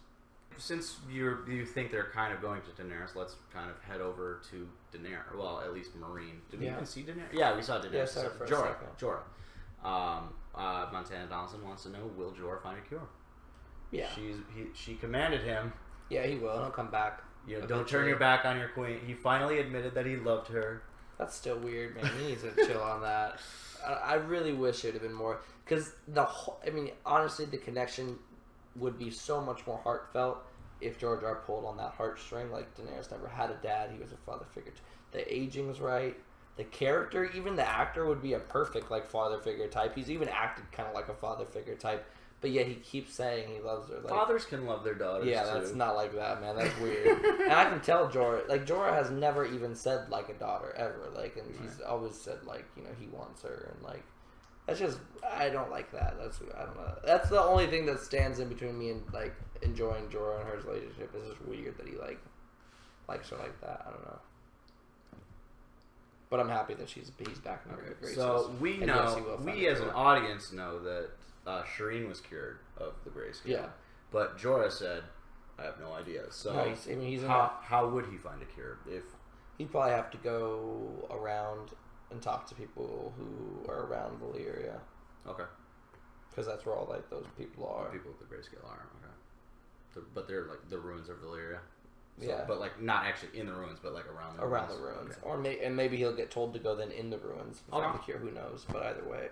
since you think they're kind of going to Daenerys, let's kind of head over to Daenerys. Well, at least Marine. Did we even see Daenerys? Yeah, we saw Daenerys. Yeah, saw her for a second. Jorah. Montana Donaldson wants to know: will Jorah find a cure? Yeah. She commanded him. Yeah, he will. He'll come back. You know, don't turn your back on your queen. He finally admitted that he loved her. That's still weird, man. He needs to chill on that. I really wish it would have been more, because honestly, the connection would be so much more heartfelt if George R. pulled on that heartstring. Like, Daenerys never had a dad; he was a father figure. The aging's right. The character, even the actor, would be a perfect like father figure type. He's even acted kind of like a father figure type. But yet he keeps saying he loves her. Like, fathers can love their daughters. Yeah, that's not like that, man. That's weird. And I can tell Jorah. Like, Jorah has never even said like a daughter ever. Like, and he's always said like, you know, he wants her, and like, that's just, I don't like that. I don't know. That's the only thing that stands in between me and like enjoying Jorah and her relationship. It's just weird that he like likes her like that. I don't know. But I'm happy that he's back in her graces. So we know, we as an audience know that Shireen was cured of the grayscale. Yeah. But Jorah said, I have no idea. So no, how would he find a cure? If he'd probably have to go around and talk to people who are around Valyria. Okay. Because that's where all like those people are. The people with the grayscale are, but they're like the ruins of Valyria. So, yeah. But like not actually in the ruins, but like around the ruins. Okay. Or maybe he'll get told to go then in the ruins and find the cure. Who knows? But either way,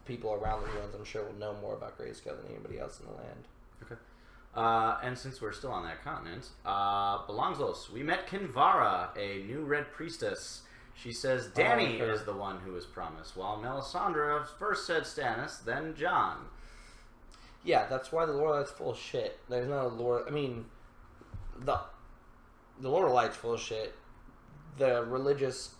people around the ruins, I'm sure, will know more about grayscale than anybody else in the land. Okay. And since we're still on that continent, Belonglos, we met Kinvara, a new red priestess. She says Dany is the one who was promised, while Melisandre first said Stannis, then Jon. Yeah, that's why the Lord of Light's full of shit. There's not a Lord. I mean, the Lord of Light's full of shit. The religious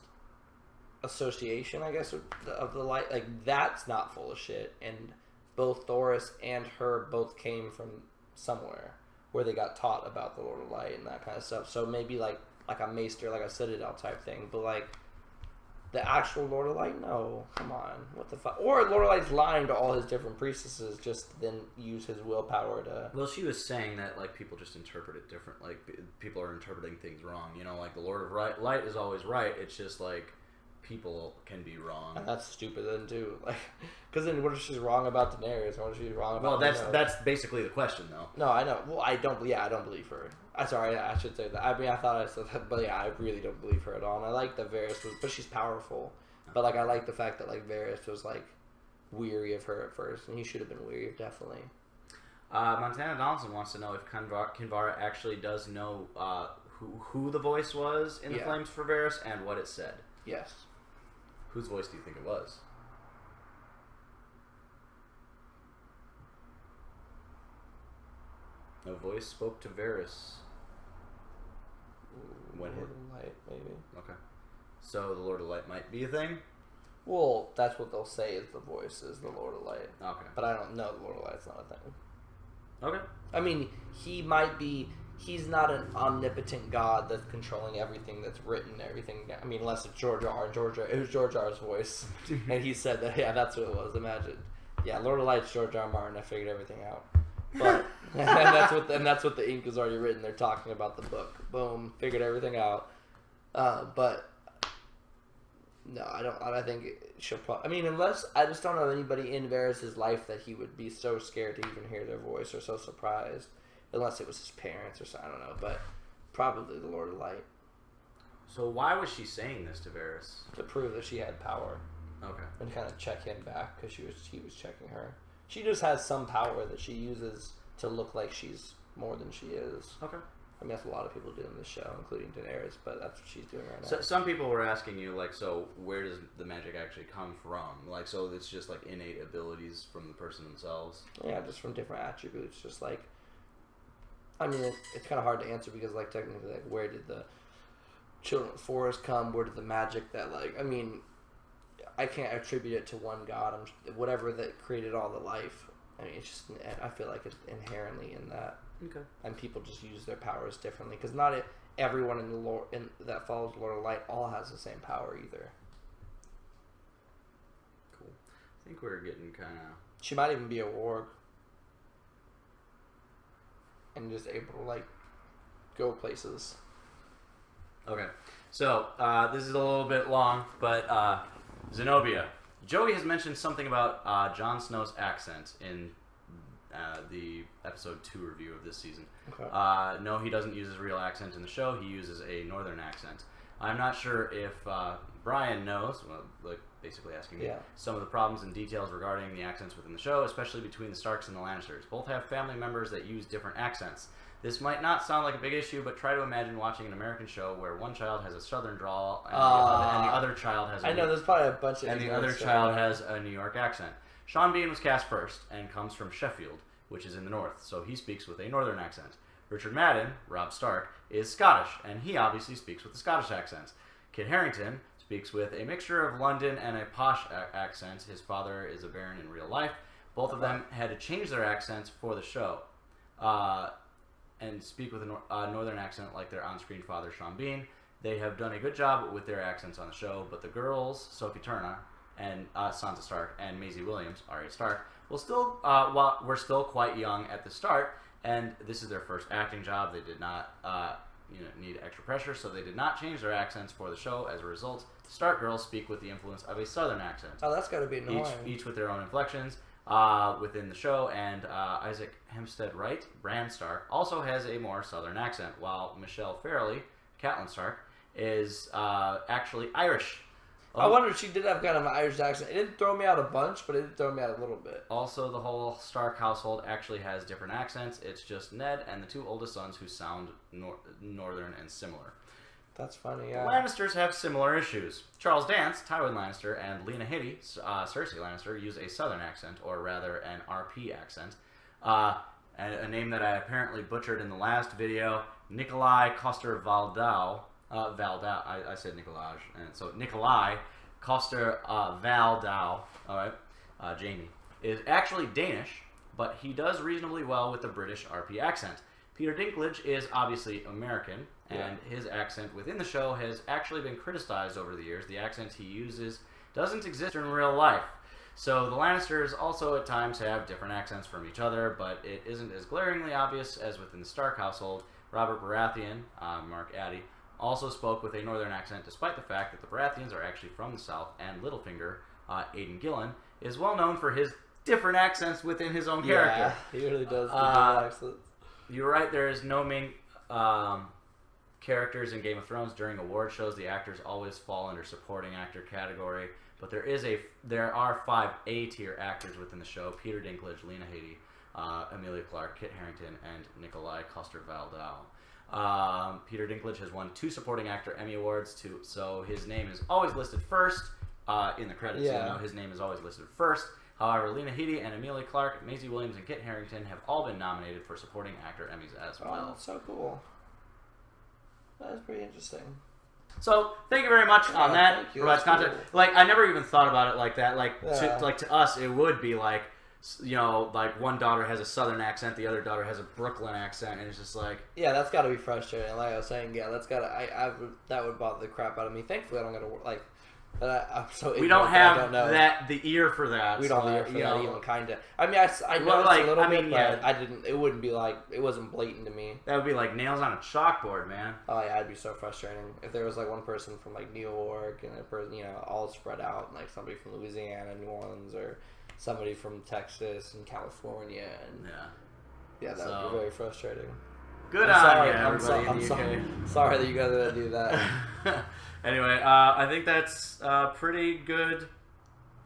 association, I guess, of the light, like, that's not full of shit. And both Thoris and her both came from somewhere where they got taught about the Lord of Light and that kind of stuff. So maybe like a maester, like a citadel type thing. But like the actual Lord of Light, no, come on, what the fuck? Or Lord of Light's lying to all his different priestesses, just then use his willpower to. Well, she was saying that like people just interpret it different. Like people are interpreting things wrong. You know, like the Lord of Light is always right. It's just like people can be wrong. And that's stupid then too. Like, because then what if she's wrong about Daenerys? What if she's wrong about? Well, that's basically the question, though. No, I know. Well, I don't believe her. Sorry, I should say that. I mean, I thought I said that, but yeah, I really don't believe her at all. And I like that Varys was, but she's powerful. But like, I like the fact that like Varys was like weary of her at first, and he should have been weary, definitely. Montana Donaldson wants to know if Kinvara actually does know who the voice was in the Flames for Varys and what it said. Yes. Whose voice do you think it was? A voice spoke to Varys. Lord of Light, maybe. Okay. So the Lord of Light might be a thing? Well, that's what they'll say is the voice is the Lord of Light. Okay. But I don't know the Lord of Light's not a thing. Okay. I mean, he might be. He's not an omnipotent God that's controlling everything that's written, everything. I mean, unless it's George R. It was George R.'s voice, and he said that. Yeah, that's what it was. Imagine. Yeah, Lord of Light's George R. Martin. I figured everything out. But and that's what the ink is already written. They're talking about the book. Boom, figured everything out. But no, I don't. I think she'll probably. I mean, unless I just don't know anybody in Varys' life that he would be so scared to even hear their voice or so surprised. Unless it was his parents or something, I don't know, but probably the Lord of Light. So why was she saying this to Varys? To prove that she had power. Okay. And kind of check him back because he was checking her. She just has some power that she uses to look like she's more than she is. Okay. I mean, that's what a lot of people do in this show, including Daenerys, but that's what she's doing right now. So some people were asking you, like, so where does the magic actually come from? Like, so it's just like innate abilities from the person themselves? Yeah, just from different attributes, just like. I mean, it's kind of hard to answer because, like, technically, like, where did the children of the forest come? Where did the magic that, like, I mean, I can't attribute it to one god. Whatever that created all the life I mean, it's just, I feel like it's inherently in that. Okay. And people just use their powers differently because not everyone in the lore that follows Lord of Light all has the same power either. Cool. I think we're getting kind of. She might even be a warg and just able to like go places. Okay, so this is a little bit long, but Zenobia. Joey has mentioned something about Jon Snow's accent in the episode 2 review of this season. Okay. No, he doesn't use his real accent in the show. He uses a northern accent. I'm not sure if Brian knows, well, like basically asking me, some of the problems and details regarding the accents within the show, especially between the Starks and the Lannisters. Both have family members that use different accents. This might not sound like a big issue, but try to imagine watching an American show where one child has a southern drawl and, the other child has there's probably a bunch of and the other child has a New York accent. Sean Bean was cast first and comes from Sheffield, which is in the north, so he speaks with a northern accent. Richard Madden, Robb Stark, is Scottish, and he obviously speaks with a Scottish accent. Kit Harington speaks with a mixture of London and a posh accent. His father is a baron in real life. Both of them had to change their accents for the show. And speak with a northern accent like their on-screen father, Sean Bean. They have done a good job with their accents on the show, but the girls, Sophie Turner and Sansa Stark and Maisie Williams, Arya Stark, were still quite young at the start, and this is their first acting job. They did not need extra pressure, so they did not change their accents for the show. As a result, Stark girls speak with the influence of a southern accent. Oh, that's got to be annoying. Each with their own inflections. Within the show, and Isaac Hempstead Wright, Bran Stark, also has a more southern accent, while Michelle Fairley, Catelyn Stark, is actually Irish. I wonder if she did have kind of an Irish accent. It didn't throw me out a bunch, but it did throw me out a little bit. Also, the whole Stark household actually has different accents. It's just Ned and the 2 oldest sons who sound northern and similar. That's funny, yeah. The Lannisters have similar issues. Charles Dance, Tywin Lannister, and Lena Headey, Cersei Lannister, use a southern accent, or rather an RP accent. And a name that I apparently butchered in the last video, Nikolai Coster-Waldau. I said Nikolaj, and so Nikolai Coster-Waldau, alright, Jamie, is actually Danish, but he does reasonably well with the British RP accent. Peter Dinklage is obviously American, and his accent within the show has actually been criticized over the years. The accent he uses doesn't exist in real life. So the Lannisters also at times have different accents from each other, but it isn't as glaringly obvious as within the Stark household. Robert Baratheon, Mark Addy, also spoke with a northern accent, despite the fact that the Baratheons are actually from the south, and Littlefinger, Aidan Gillen, is well known for his different accents within his own character. Yeah, he really does different accents. You're right, there is no main characters in Game of Thrones. During award shows, the actors always fall under supporting actor category, but there are 5 A-tier actors within the show: Peter Dinklage, Lena Headey, Emilia Clarke, Kit Harington, and Nikolai Coster-Waldau. Peter Dinklage has won 2 supporting actor Emmy Awards, so his name is always listed first in the credits. Yeah. You know, his name is always listed first. However, Lena Headey and Emilia Clarke, Maisie Williams, and Kit Harington have all been nominated for supporting actor Emmys as well. Oh, that's so cool. That is pretty interesting. So, thank you very much on that. Thank you. Provides That's content. cool. Like, I never even thought about it like that. Like, Yeah. to us, it would be like, you know, like one daughter has a southern accent, the other daughter has a Brooklyn accent, and it's just like... Yeah, that's got to be frustrating. Like I was saying, yeah, that's got to... that would bother the crap out of me. Thankfully, I don't got to work... Like, but I'm so we don't have I don't know. the ear for that. We don't have the ear for that even, kind of. I mean, I know Well, it's like, a little I mean, bit, yeah. but I didn't... It wouldn't be like... It wasn't blatant to me. That would be like nails on a chalkboard, man. Oh, yeah, it'd be so frustrating. If there was, like, one person from, like, New York and a person, you know, all spread out, and, like, somebody from Louisiana, New Orleans, or somebody from Texas and California, and... Yeah, that would be very frustrating. Good I'm on sorry, you, everybody in the UK. Sorry that you guys had to do that. Anyway, I think that's pretty good.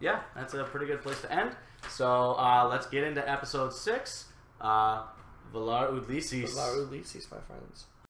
Yeah, that's a pretty good place to end. So let's get into episode 6. Valar Udlisis. Valar Udlisis, my friends.